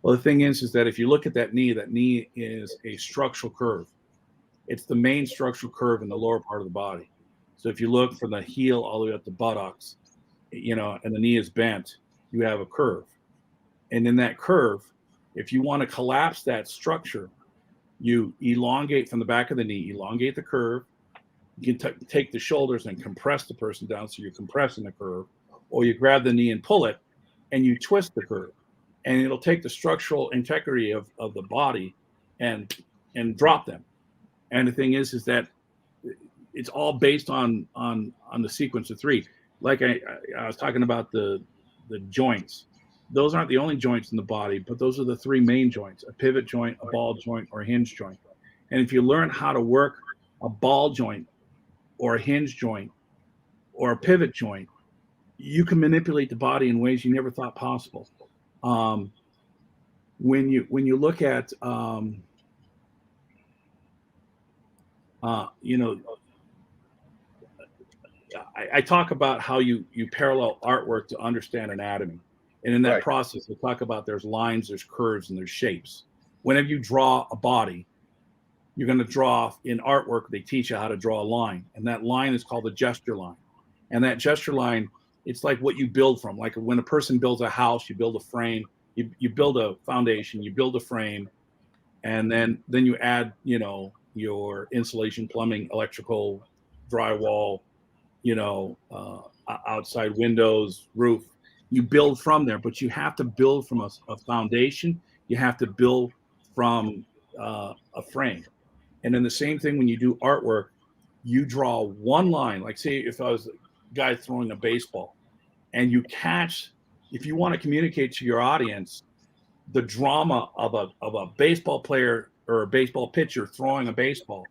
Well, the thing is that if you look at that knee is a structural curve. It's the main structural curve in the lower part of the body. So if you look from the heel all the way up to buttocks, and the knee is bent, you have a curve. And in that curve, if you want to collapse that structure, you elongate from the back of the knee, elongate the curve. You can take the shoulders and compress the person down, so you're compressing the curve, or you grab the knee and pull it, and you twist the curve, and it'll take the structural integrity of the body and drop them. And the thing is that it's all based on the sequence of 3. Like I was talking about the joints. Those aren't the only joints in the body, but those are the 3 main joints: a pivot joint, a ball joint, or a hinge joint. And if you learn how to work a ball joint, or a hinge joint, or a pivot joint, you can manipulate the body in ways you never thought possible. When you look at you know, I talk about how you parallel artwork to understand anatomy, and in that Right. process, I talk about there's lines, there's curves, and there's shapes. Whenever you draw a body, you're going to draw in artwork. They teach you how to draw a line, and that line is called the gesture line. And that gesture line, it's like what you build from. Like when a person builds a house, you build a frame, you build a foundation, you build a frame, and then you add, you know, your insulation, plumbing, electrical, drywall, you know, outside windows, roof. You build from there, but you have to build from a foundation. You have to build from a frame. And then the same thing when you do artwork, you draw one line. Like say if I was a guy throwing a baseball, and you catch, if you want to communicate to your audience the drama of a baseball player or a baseball pitcher throwing a baseball,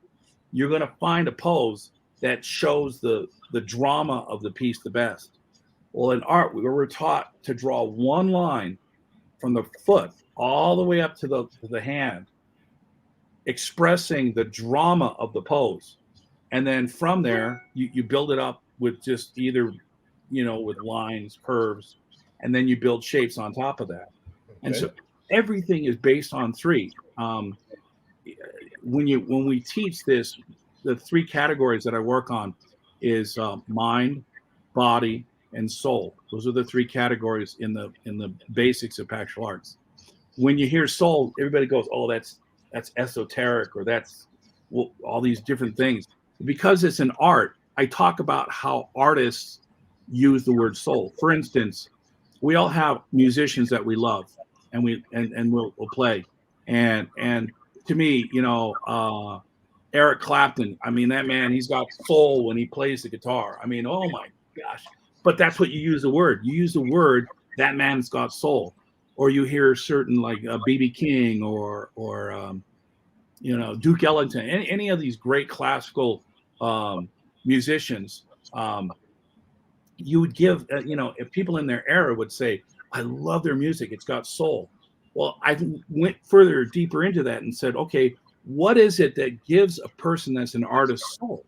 you're going to find a pose that shows the drama of the piece the best. Well, in art, we were taught to draw one line from the foot all the way up to the hand, expressing the drama of the pose. And then from there, you build it up with just either, you know, with lines, curves, and then you build shapes on top of that. Okay. And so everything is based on three. When we teach this, the three categories that I work on is mind, body, and soul. Those are the three categories in the basics of Paxtial Arts. When you hear soul, everybody goes, "Oh, that's esoteric," or that's all these different things. Because it's an art, I talk about how artists use the word soul. For instance, we all have musicians that we love, and we'll play. And to me, you know, Eric Clapton, I mean, that man, he's got soul when he plays the guitar. I mean, oh my gosh. But that's what you use the word. You use the word, that man's got soul. Or you hear certain like B.B. King or you know, Duke Ellington, any of these great classical musicians, you would give, you know, if people in their era would say, I love their music, it's got soul. Well, I went further, deeper into that and said, okay, what is it that gives a person that's an artist soul?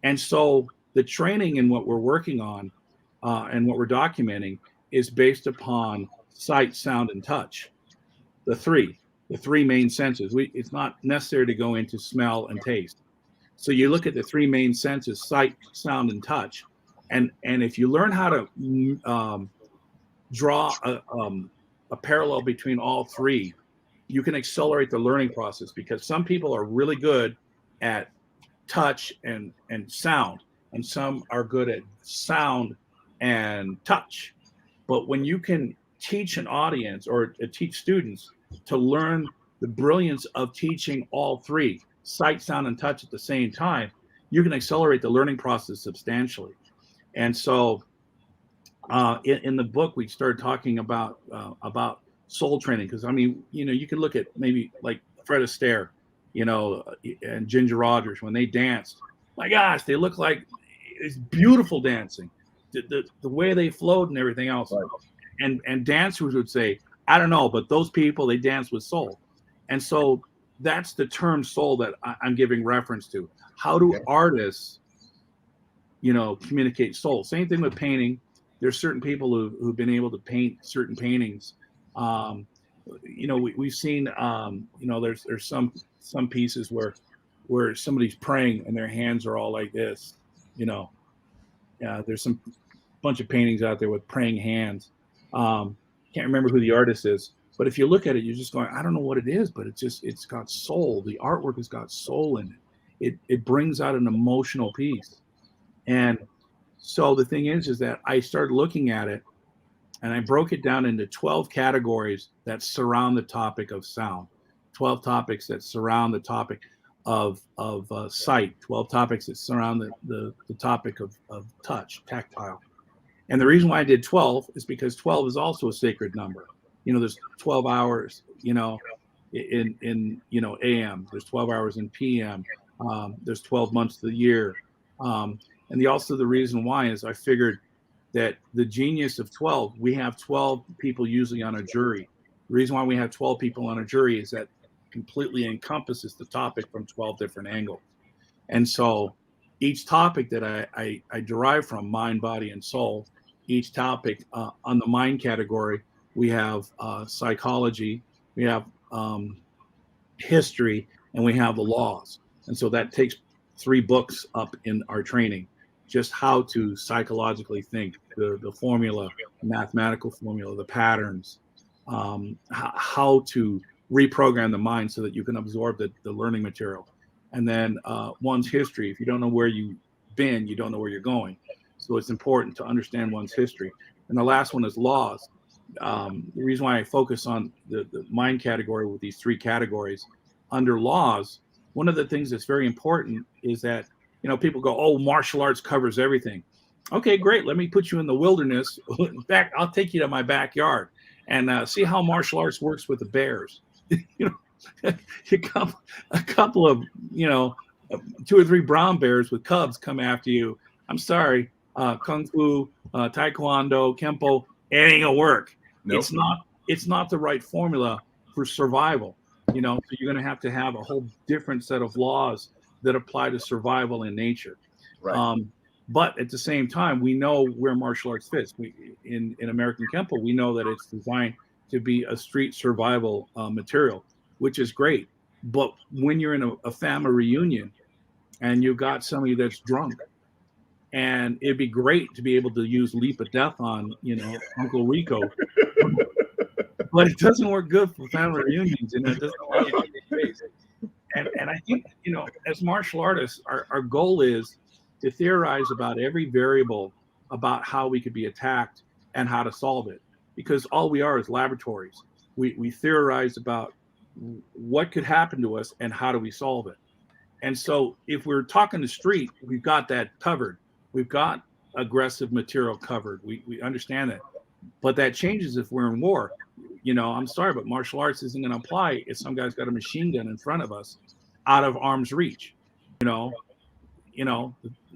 And so the training and what we're working on and what we're documenting is based upon sight, sound, and touch. The three main senses. It's not necessary to go into smell and taste. So you look at the three main senses: sight, sound, and touch. And if you learn how to draw a parallel between all three, you can accelerate the learning process, because some people are really good at touch and sound, and some are good at sound and touch. But when you can teach an audience or teach students to learn the brilliance of teaching all three, sight, sound, and touch at the same time, you can accelerate the learning process substantially. And so in the book, we started talking about soul training, because I mean, you know, you can look at maybe like Fred Astaire, you know, and Ginger Rogers when they danced. My gosh, they look like it's beautiful dancing, the way they flowed and everything else. Right. And dancers would say, I don't know, but those people, they dance with soul. And so that's the term soul that I'm giving reference to. How do artists, you know, communicate soul? Same thing with painting. There's certain people who've been able to paint certain paintings. You know, we've seen, you know, there's some pieces where somebody's praying and their hands are all like this, you know. There's some bunch of paintings out there with praying hands. Can't remember who the artist is, but if you look at it, you're just going, I don't know what it is, but it's got soul. The artwork has got soul in it. It brings out an emotional piece. And so the thing is that I started looking at it, and I broke it down into 12 categories that surround the topic of sound, 12 topics that surround the topic of sight, 12 topics that surround the topic of touch, tactile. And the reason why I did 12 is because 12 is also a sacred number. You know, there's 12 hours, you know, in you know, AM, there's 12 hours in PM, there's 12 months of the year. And also the reason why is I figured that the genius of 12, we have 12 people usually on a jury. The reason why we have 12 people on a jury is that completely encompasses the topic from 12 different angles. And so each topic that I derive from, mind, body, and soul, each topic on the mind category, we have psychology, we have history, and we have the laws. And so that takes 3 books up in our training, just how to psychologically think, the formula, the mathematical formula, the patterns, how to reprogram the mind so that you can absorb the learning material. And then one's history. If you don't know where you've been, you don't know where you're going. So it's important to understand one's history. And the last one is laws. The reason why I focus on the mind category with these 3 categories under laws, one of the things that's very important is that, people go, oh, martial arts covers everything. Okay, great. Let me put you in the wilderness. I'll take you to my backyard and see how martial arts works with the bears. A couple of 2 or 3 brown bears with cubs come after you. I'm sorry, kung fu, taekwondo, kempo, it ain't gonna work. Nope. It's not the right formula for survival. So you're gonna have to have a whole different set of laws that apply to survival in nature. Right. But at the same time, we know where martial arts fits. In American Kempo, we know that it's designed to be a street survival material, which is great. But when you're in a family reunion and you've got somebody that's drunk, and it'd be great to be able to use Leap of Death on, Uncle Rico, but it doesn't work good for family reunions, and it doesn't allow you to get space. And I think, as martial artists, our goal is to theorize about every variable about how we could be attacked and how to solve it, because all we are is laboratories. We theorize about what could happen to us and how do we solve it. And so if we're talking the street, we've got that covered. We've got aggressive material covered. We understand that. But that changes if we're in war. I'm sorry, but martial arts isn't going to apply if some guy's got a machine gun in front of us out of arm's reach. The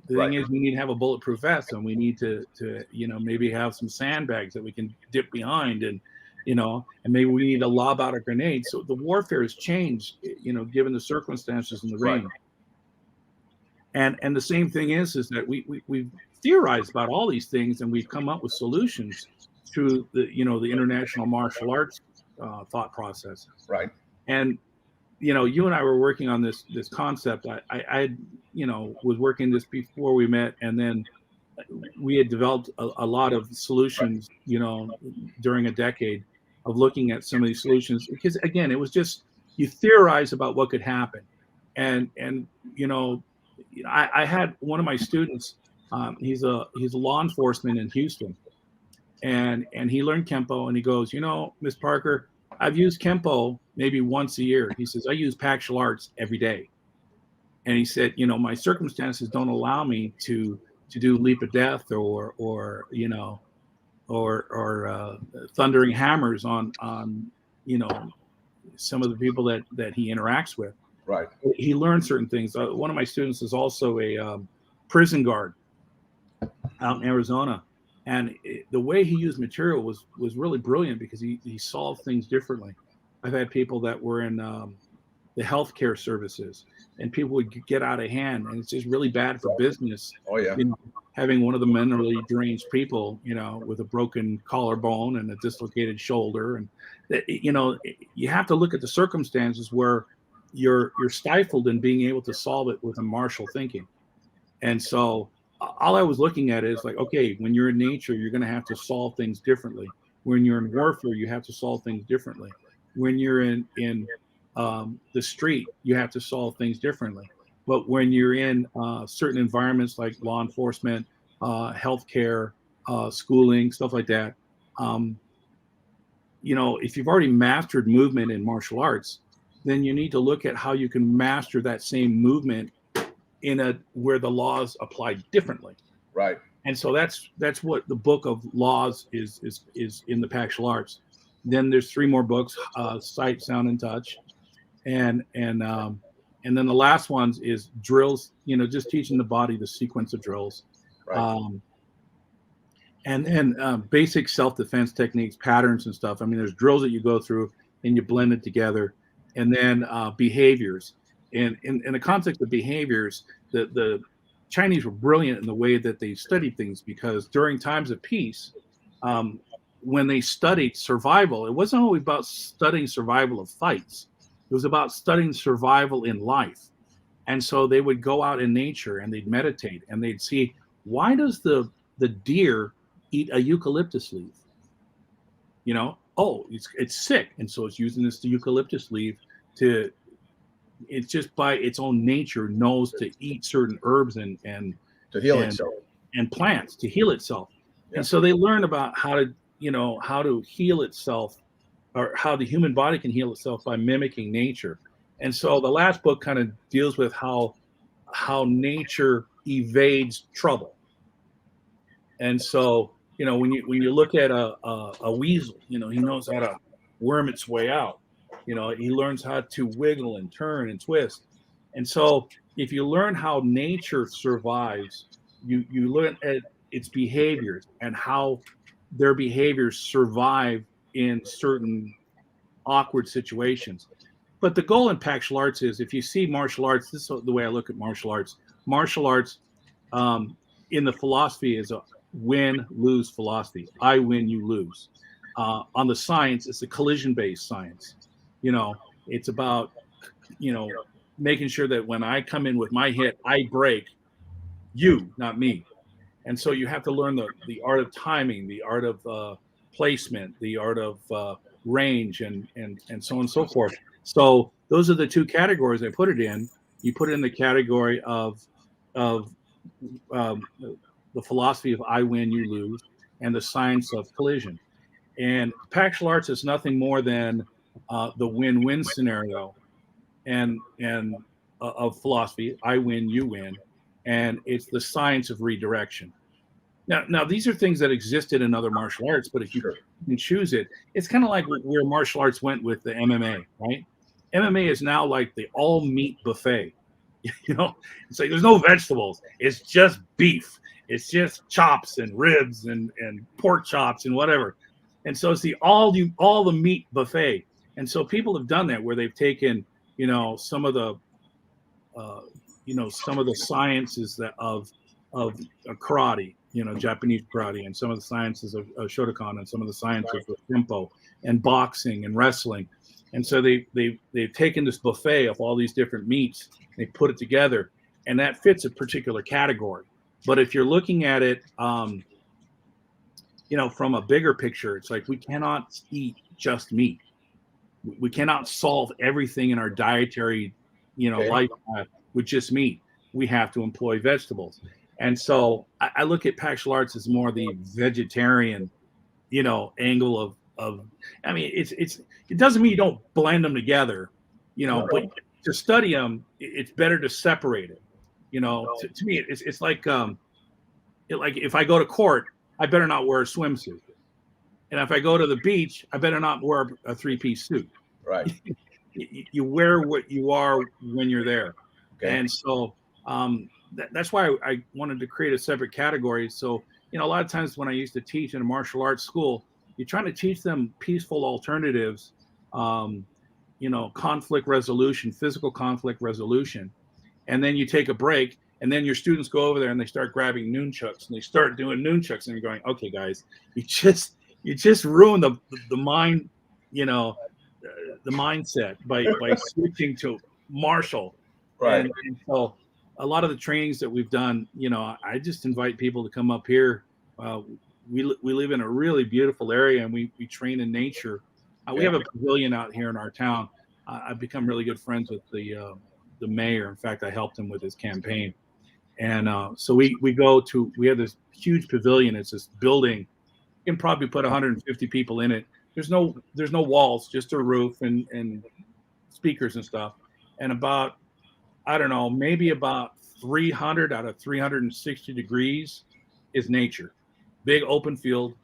thing is, we need to have a bulletproof vest, and we need to maybe have some sandbags that we can dip behind, and maybe we need to lob out a grenade. So the warfare has changed, given the circumstances in the ring. And the same thing is that we've theorized about all these things, and we've come up with solutions through the international martial arts thought process. Right. And you and I were working on this concept. I was working this before we met, and then we had developed a lot of solutions, during a decade of looking at some of these solutions, because again, it was just, you theorize about what could happen. And I had one of my students, he's a law enforcement in Houston, and he learned Kempo, and he goes, Miss Parker, I've used Kempo maybe once a year. He says, I use Paxtial Arts every day. And he said, my circumstances don't allow me to do Leap of Death or thundering hammers on some of the people that he interacts with. Right. He learned certain things. One of my students is also a prison guard out in Arizona. And the way he used material was really brilliant, because he solved things differently. I've had people that were in the healthcare services, and people would get out of hand, and it's just really bad for business. Oh yeah. Having one of the mentally deranged people, with a broken collarbone and a dislocated shoulder, and you have to look at the circumstances where you're stifled in being able to solve it with a martial thinking. And so all I was looking at is like, okay, when you're in nature, you're going to have to solve things differently. When you're in warfare, you have to solve things differently. When you're in the street, you have to solve things differently. But when you're in certain environments like law enforcement, healthcare, schooling, stuff like that, if you've already mastered movement in martial arts, then you need to look at how you can master that same movement where the laws apply differently. Right. And so that's what the book of laws is in the Paxtial Arts. Then there's 3 more books: Sight, Sound, and Touch, and then the last ones is drills. Just teaching the body the sequence of drills. Right. and then basic self-defense techniques, patterns and stuff. I mean, there's drills that you go through and you blend it together, and then behaviors. And in the context of behaviors, the Chinese were brilliant in the way that they studied things, because during times of peace, when they studied survival, it wasn't only about studying survival of fights. It was about studying survival in life. And so they would go out in nature and they'd meditate and they'd see, why does the deer eat a eucalyptus leaf? You know, oh, it's sick, and so it's using this eucalyptus leaf to, it's just by its own nature knows to eat certain herbs and to heal itself, and plants to heal itself. Yeah. And so they learn about how to heal itself, or how the human body can heal itself by mimicking nature. And so the last book kind of deals with how nature evades trouble. And so, you know, when you look at a weasel, you know, he knows how to worm its way out. You know, he learns how to wiggle and turn and twist. And so if you learn how nature survives, you learn at its behaviors and how their behaviors survive in certain awkward situations. But the goal in Paxtial Arts is, if you see martial arts, this is the way I look at martial arts. Martial arts in the philosophy is a win-lose philosophy. I win, you lose. On the science, it's a collision-based science. You know, it's about, you know, making sure that when I come in with my hit, I break you, not me. And so you have to learn the art of timing, the art of placement, the art of range, and so on and so forth. So those are the two categories I put it in. You put it in the category of the philosophy of I win, you lose, and the science of collision. And Paxtial Arts is nothing more than the win-win scenario and of philosophy. I win, you win, and it's the science of redirection. Now these are things that existed in other martial arts, but if you can choose it, it's kind of like where martial arts went with the MMA, right? MMA is now like the all meat buffet. You know, it's like there's no vegetables. It's just beef. It's just chops and ribs and pork chops and whatever. And so it's the all the meat buffet. And so people have done that, where they've taken, you know, some of the sciences that of karate, you know, Japanese karate, and some of the sciences of Shotokan, and some of the sciences of Kempo and boxing and wrestling. And so they've taken this buffet of all these different meats, they put it together, and that fits a particular category. But if you're looking at it, you know, from a bigger picture, it's like we cannot eat just meat. We cannot solve everything in our dietary, you know, lifestyle with just meat. We have to employ vegetables. And so I look at Paxtial Arts as more the vegetarian, you know, angle of I mean, it doesn't mean you don't blend them together, you know, but to study them, it's better to separate it. You know, to me, it's like like if I go to court, I better not wear a swimsuit. And if I go to the beach, I better not wear a three-piece suit. Right. You wear what you are when you're there. Okay. And so that's why I wanted to create a separate category. So, you know, a lot of times when I used to teach in a martial arts school, you're trying to teach them peaceful alternatives, you know, conflict resolution, physical conflict resolution. And then you take a break, and then your students go over there and they start grabbing nunchucks, and they start doing nunchucks, and you're going, okay, guys, you just ruined the mind, you know, the mindset by switching to martial. Right. And so a lot of the trainings that we've done, you know, I just invite people to come up here. We live in a really beautiful area, and we train in nature. We have a pavilion out here in our town. I've become really good friends with the mayor. In fact, I helped him with his campaign. And so we have this huge pavilion. It's this building. You can probably put 150 people in it. There's no walls, just a roof and speakers and stuff. And about, I don't know, maybe about 300 out of 360 degrees is nature. Big open field.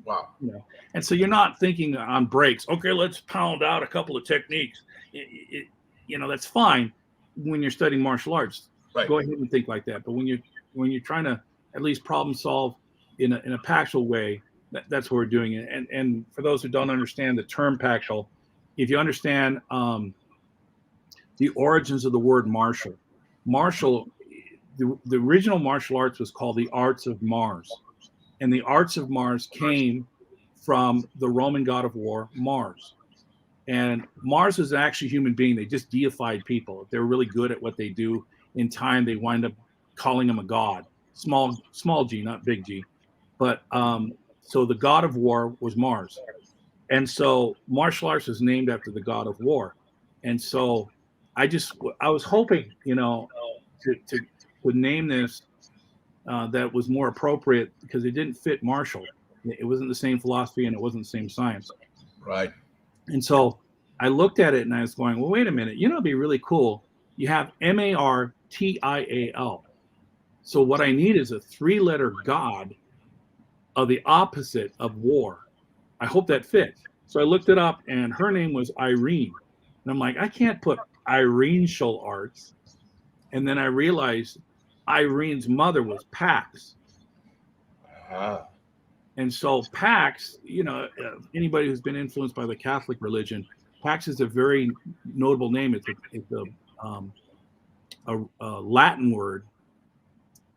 Wow. You know, and so you're not thinking on breaks. Okay, let's pound out a couple of techniques. You know, that's fine when you're studying martial arts. Right. Go ahead and think like that. But when you're trying to at least problem solve in a pactual way, that's what we're doing it. And for those who don't understand the term pactual, if you understand the origins of the word martial, the original martial arts was called the arts of Mars, and the arts of Mars came from the Roman god of war, Mars. And Mars was actually a human being. They just deified people. If they were really good at what they do, in time they wind up calling him a god. Small g, not big G. But so the god of war was Mars. And so martial arts is named after the god of war. And so I was hoping, to name this that was more appropriate, because it didn't fit martial. It wasn't the same philosophy and it wasn't the same science. Right. And so I looked at it and I was going, well, wait a minute. It'd be really cool. You have Martial. So what I need is a 3-letter god of the opposite of war. I hope that fits. So I looked it up, and her name was Irene. And I'm like, I can't put Paxtial Arts. And then I realized Irene's mother was Pax. And so Pax, anybody who's been influenced by the Catholic religion, Pax is a very notable name. It's a Latin word,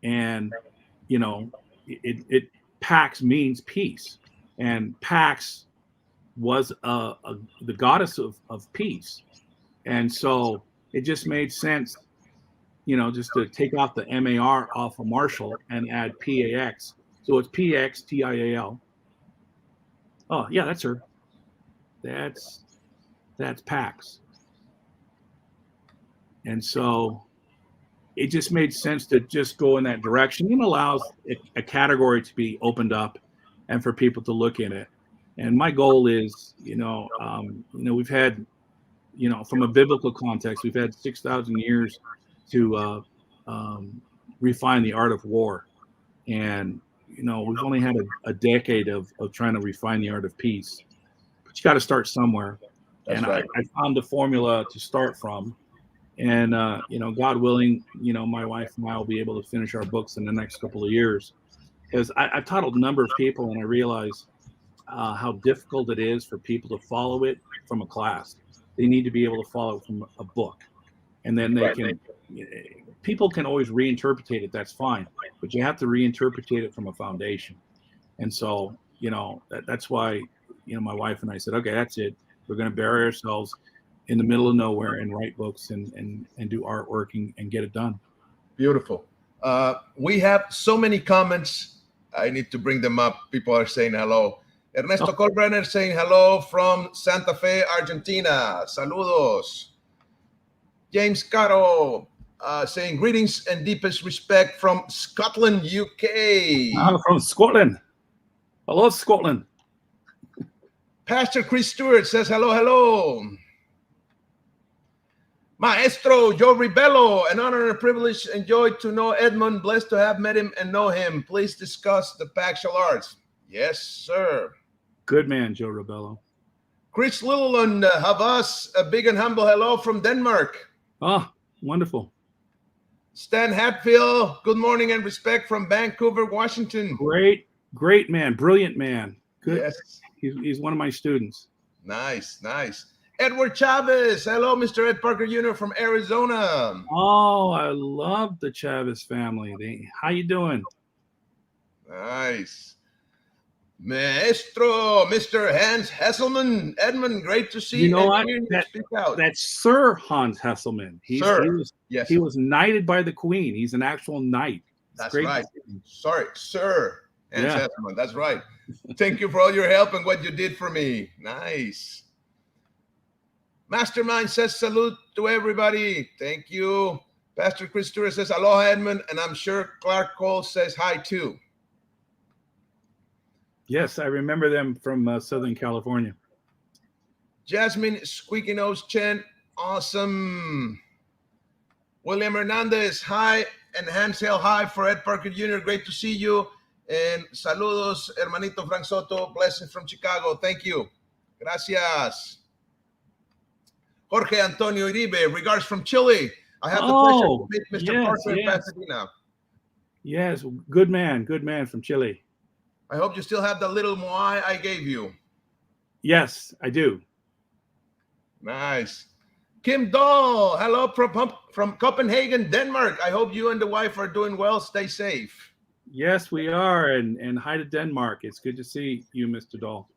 and it Pax means peace, and Pax was the goddess of peace, and so it just made sense, just to take off the MAR off of martial and add PAX. So it's Paxtial. Oh yeah, that's her. That's Pax. And so it just made sense to just go in that direction. It allows a category to be opened up and for people to look in it. And my goal is, we've had, from a biblical context, we've had 6,000 years to refine the art of war. And we've only had a decade of trying to refine the art of peace, but you got to start somewhere. That's and right. I found the formula to start from, and God willing, my wife and I will be able to finish our books in the next couple of years, because I've taught a number of people, and I realize how difficult it is for people to follow it from a class. They need to be able to follow it from a book, and then they can. People can always reinterpret it. That's fine, but you have to reinterpret it from a foundation. And so, that's why, my wife and I said, okay, that's it. We're going to bury ourselves in the middle of nowhere and write books and do artwork and get it done. Beautiful. We have so many comments. I need to bring them up. People are saying hello. Ernesto Colbrenner saying hello from Santa Fe, Argentina. Saludos. James Caro saying greetings and deepest respect from Scotland, UK. From Scotland. Hello, Scotland. Pastor Chris Stewart says hello. Maestro Joe Ribello, an honor and a privilege. Enjoyed to know Edmund. Blessed to have met him and know him. Please discuss the Paxtial Arts. Yes, sir. Good man, Joe Ribello. Chris Littleland, Havas, a big and humble hello from Denmark. Oh, wonderful. Stan Hatfield, good morning and respect from Vancouver, Washington. Great man, brilliant man. Good. Yes. He's one of my students. Nice. Edward Chavez, hello, Mr. Ed Parker Jr. from Arizona. Oh, I love the Chavez family. How you doing? Nice. Maestro, Mr. Hans Hesselman. Edmund, great to see you. What? Speak out. That's Sir Hans Hesselman. He was knighted by the Queen. He's an actual knight. That's right. Sorry, Sir Hans Hesselman. That's right. Thank you for all your help and what you did for me. Nice. Mastermind says salute to everybody. Thank you. Pastor Chris Stewart says aloha, Edmund, and I'm sure Clark Cole says hi too. Yes, I remember them from Southern California. Jasmine Squeaky Nose Chen, awesome. William Hernandez, hi, and hands held high for Ed Parker Jr. Great to see you. And saludos, hermanito Frank Soto, blessings from Chicago. Thank you. Gracias. Jorge Antonio Uribe, regards from Chile. I have the pleasure to meet Mr. Parker in Pasadena. Yes, good man from Chile. I hope you still have the little moai I gave you. Yes, I do. Nice. Kim Dahl, hello from Copenhagen, Denmark. I hope you and the wife are doing well. Stay safe. Yes, we are. And hi to Denmark. It's good to see you, Mr. Dahl.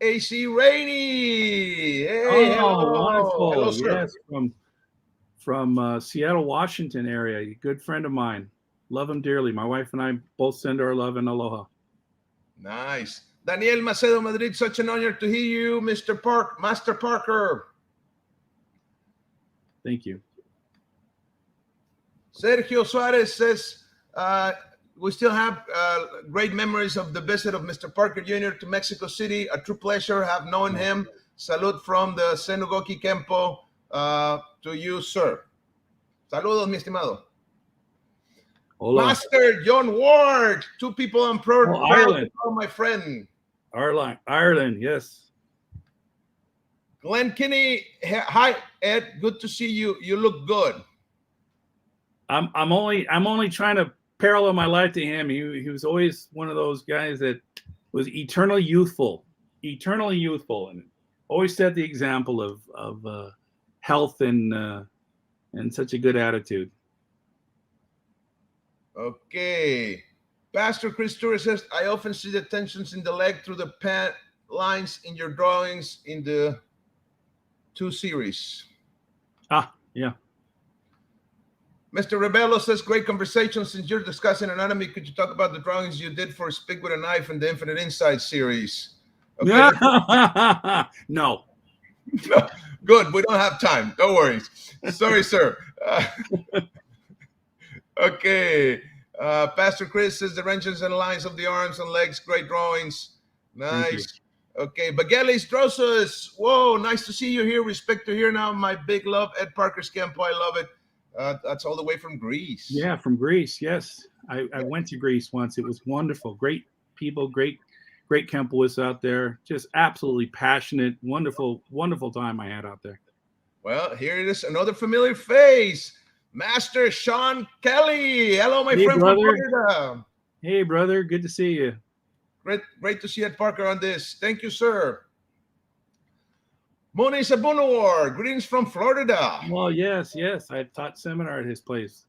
AC Rainey. Hey, Oh, hello. wonderful. Hello, sir. Yes, from Seattle, Washington area. A good friend of mine. Love him dearly. My wife and I both send our love and aloha. Nice. Daniel Macedo Madrid, such an honor to hear you, Master Parker. Thank you. Sergio Suarez says, we still have great memories of the visit of Mr. Parker Jr. to Mexico City. A true pleasure have known him. Salud from the Senugoki Kempo to you, sir. Saludos, mi estimado. Hola. Master John Ward. Two people I'm proud Ireland. to call my friend. Ireland, yes. Glenn Kinney. Hi, Ed. Good to see you. You look good. I'm only trying to parallel my life to him. He was always one of those guys that was eternally youthful, and always set the example of health and such a good attitude. Okay. Pastor Chris Torres says, I often see the tensions in the leg through the pant lines in your drawings in the 2 series. Yeah. Mr. Rebello says, great conversation. Since you're discussing anatomy, could you talk about the drawings you did for Speak with a Knife and the Infinite Insight series? Okay. No. Good. We don't have time. No worries. Sorry, sir. Okay. Pastor Chris says, the wrenches and lines of the arms and legs, great drawings. Nice. Okay. Bagelis Drosus. Whoa, nice to see you here. Respect to hear now. My big love, Ed Parker's Campo. I love it. That's all the way from Greece. Yeah, from Greece. Yes, I went to Greece once. It was wonderful. Great people, great Kempoists out there. Just absolutely passionate, wonderful time I had out there. Well, here it is, another familiar face, Master Sean Kelly. Hello, my friend brother. from Florida. Hey, brother. Good to see you. Great to see Ed Parker on this. Thank you, sir. Moni Sabunawar, greetings from Florida. Well, yes. I've taught seminar at his place.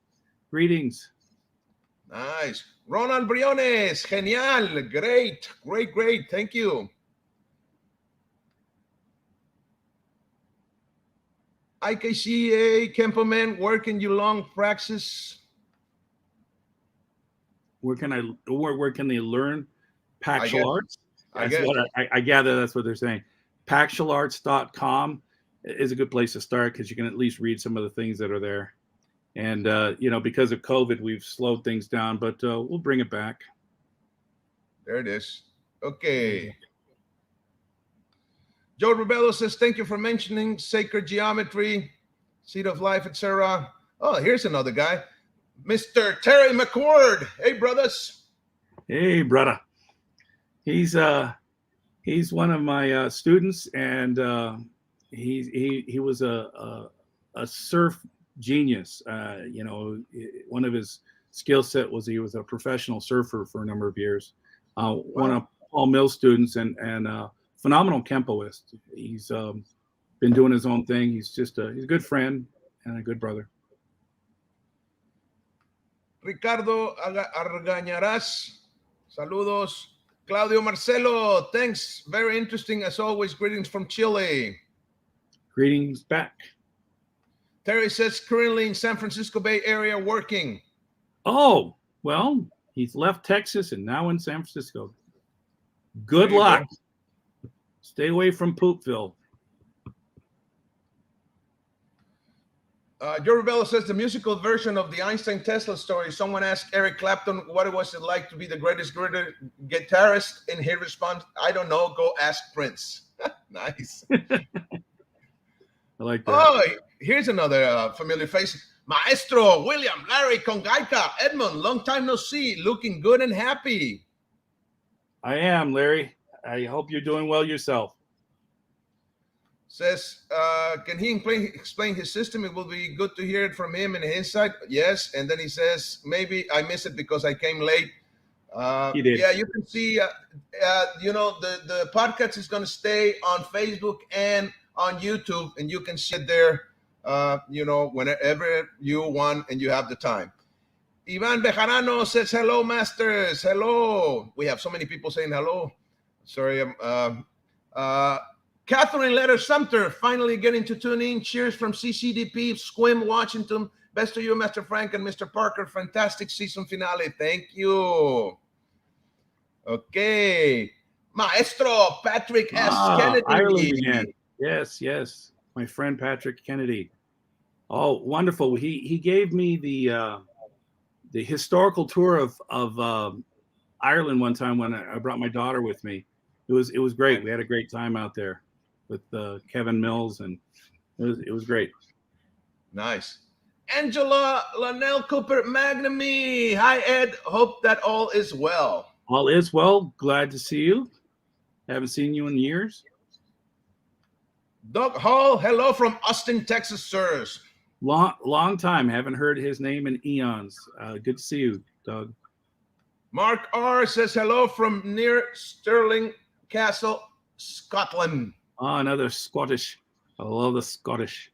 Greetings. Nice. Ronald Briones, genial. Great. Thank you. IKCA Kempoman, where can you long practice? Where can they learn Paxtial Arts? I gather that's what they're saying. PactualArts.com is a good place to start because you can at least read some of the things that are there. And, because of COVID, we've slowed things down, but we'll bring it back. There it is. Okay. Joe Rebello says, thank you for mentioning sacred geometry, seed of life, etc. Oh, here's another guy. Mr. Terry McCord. Hey, brothers. Hey, brother. He's one of my students, and he was a surf genius. One of his skill set was he was a professional surfer for a number of years. Wow. One of Paul Mill's students and phenomenal Kempoist. He's been doing his own thing. He's just he's a good friend and a good brother. Ricardo Argañarás. Saludos. Claudio Marcelo, thanks. Very interesting as always. Greetings from Chile. Greetings back. Terry says currently in San Francisco Bay Area working. Oh, well, he's left Texas and now in San Francisco. Good luck. Go. Stay away from Poopville. Joe Rebello says the musical version of the Einstein-Tesla story. Someone asked Eric Clapton what it was like to be the greatest guitarist, and he responds, I don't know, go ask Prince. Nice. I like that. Oh, here's another familiar face. Maestro, William, Larry, Congaika, Edmund, long time no see, looking good and happy. I am, Larry. I hope you're doing well yourself. Says, can he explain his system? It will be good to hear it from him and his side. Yes. And then he says, maybe I miss it because I came late. He did. Yeah, you can see, the podcast is going to stay on Facebook and on YouTube, and you can see it there, whenever you want and you have the time. Ivan Bejarano says, hello, masters. Hello. We have so many people saying hello. Sorry. Catherine Letter Sumter, finally getting to tune in. Cheers from CCDP, Squim, Washington. Best to you, Master Frank and Mr. Parker. Fantastic season finale. Thank you. Okay. Maestro Patrick S. Kennedy. Ireland again. Yes. My friend Patrick Kennedy. Oh, wonderful. He gave me the historical tour of Ireland one time when I brought my daughter with me. It was great. We had a great time out there with Kevin Mills, and it was great. Nice. Angela Lanell Cooper Magnamy. Hi, Ed. Hope that all is well. All is well. Glad to see you. Haven't seen you in years. Doug Hall. Hello from Austin, Texas, sirs. Long time. Haven't heard his name in eons. Good to see you, Doug. Mark R. says hello from near Stirling Castle, Scotland. Another Scottish. I love the Scottish.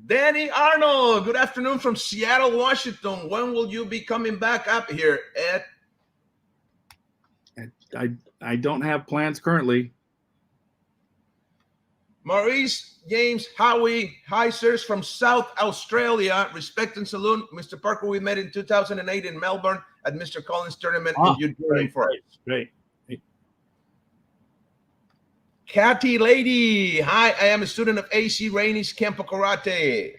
Danny Arnold, good afternoon from Seattle, Washington. When will you be coming back up here, Ed? I don't have plans currently. Maurice James Howie, hi, sirs, from South Australia. Respect and salute. Mr. Parker, we met in 2008 in Melbourne at Mr. Collins' tournament, and you joined him for us. Great. Cathy Lady, hi, I am a student of AC Rainey's Kempo Karate.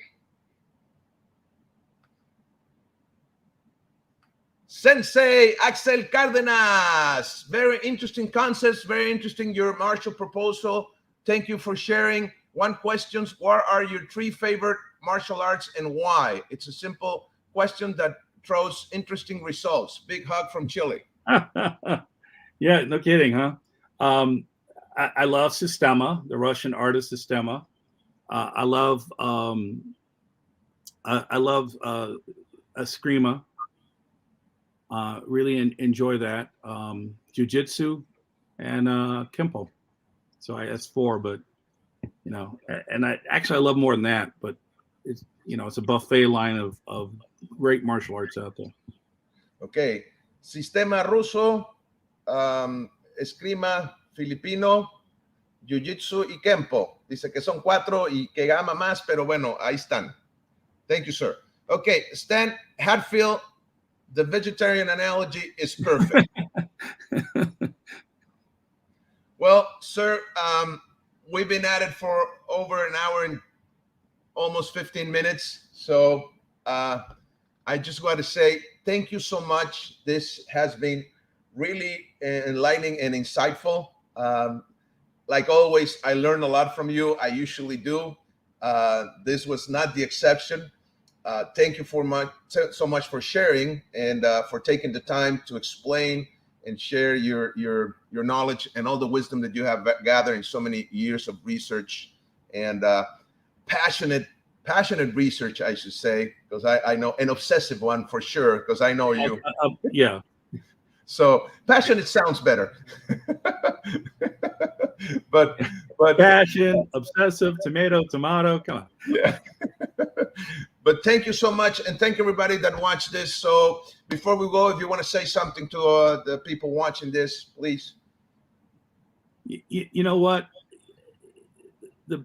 Sensei Axel Cardenas, very interesting concepts, very interesting your martial proposal. Thank you for sharing. One question, what are your 3 favorite martial arts and why? It's a simple question that throws interesting results. Big hug from Chile. Yeah, no kidding, huh? I love Sistema, the Russian artist Sistema. I love Eskrima. Really enjoy that. Jiu-Jitsu and Kempo. So that's 4, but and I love more than that, but it's a buffet line of great martial arts out there. Okay. Sistema Ruso, Eskrima Filipino, Jiu-Jitsu y Kempo. Dice que son 4 y que gama más, pero bueno, ahí están. Thank you, sir. Okay, Stan Hatfield, the vegetarian analogy is perfect. Well, sir, we've been at it for over an hour and almost 15 minutes. So I just got to say thank you so much. This has been really enlightening and insightful. Like always, I learned a lot from you. I usually do. This was not the exception. Thank you so much for sharing and for taking the time to explain and share your knowledge and all the wisdom that you have gathered in so many years of research and passionate research, I should say, because I know an obsessive one for sure, because I know you. Yeah. So passionate sounds better. but passion, obsessive, tomato, come on. Yeah. But thank you so much, and thank everybody that watched this. So before we go, if you want to say something to the people watching this, please. You know what? The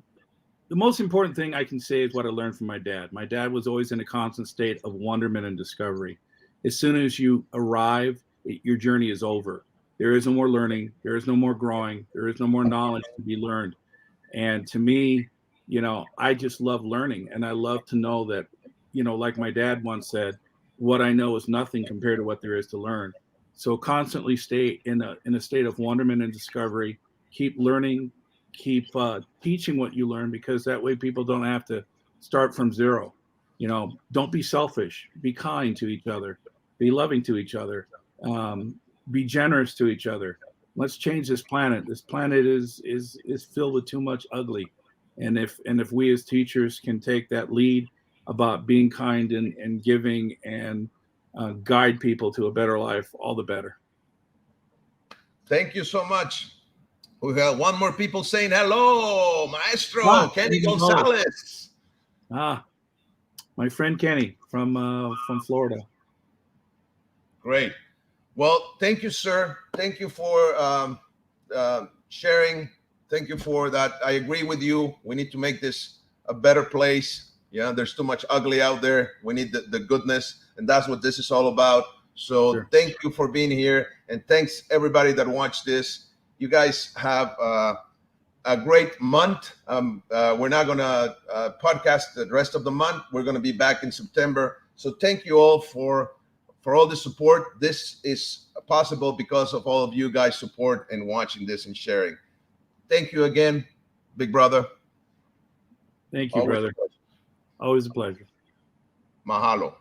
most important thing I can say is what I learned from my dad. My dad was always in a constant state of wonderment and discovery. As soon as you arrive, your journey is over. There is no more learning. There is no more growing. There is no more knowledge to be learned. And to me, I just love learning, and I love to know that, like my dad once said, what I know is nothing compared to what there is to learn. So constantly stay in a state of wonderment and discovery. Keep learning, keep teaching what you learn, because that way people don't have to start from zero. Don't be selfish. Be kind to each other. Be loving to each other. Be generous to each other. Let's change this planet. This planet is filled with too much ugly. And if we as teachers can take that lead about being kind and giving and guide people to a better life, all the better. Thank you so much. We have one more people saying hello, Maestro Kenny Gonzalez. My friend Kenny from Florida. Great. Well, thank you, sir. Thank you for sharing. Thank you for that. I agree with you. We need to make this a better place. Yeah, there's too much ugly out there. We need the goodness, and that's what this is all about. So Sure. Thank you for being here, and thanks everybody that watched this. You guys have a great month. We're not going to podcast the rest of the month. We're going to be back in September. So thank you all for all the support. This is possible because of all of you guys' support and watching this and sharing. Thank you again, big brother. Thank you, brother. Always a pleasure. Mahalo.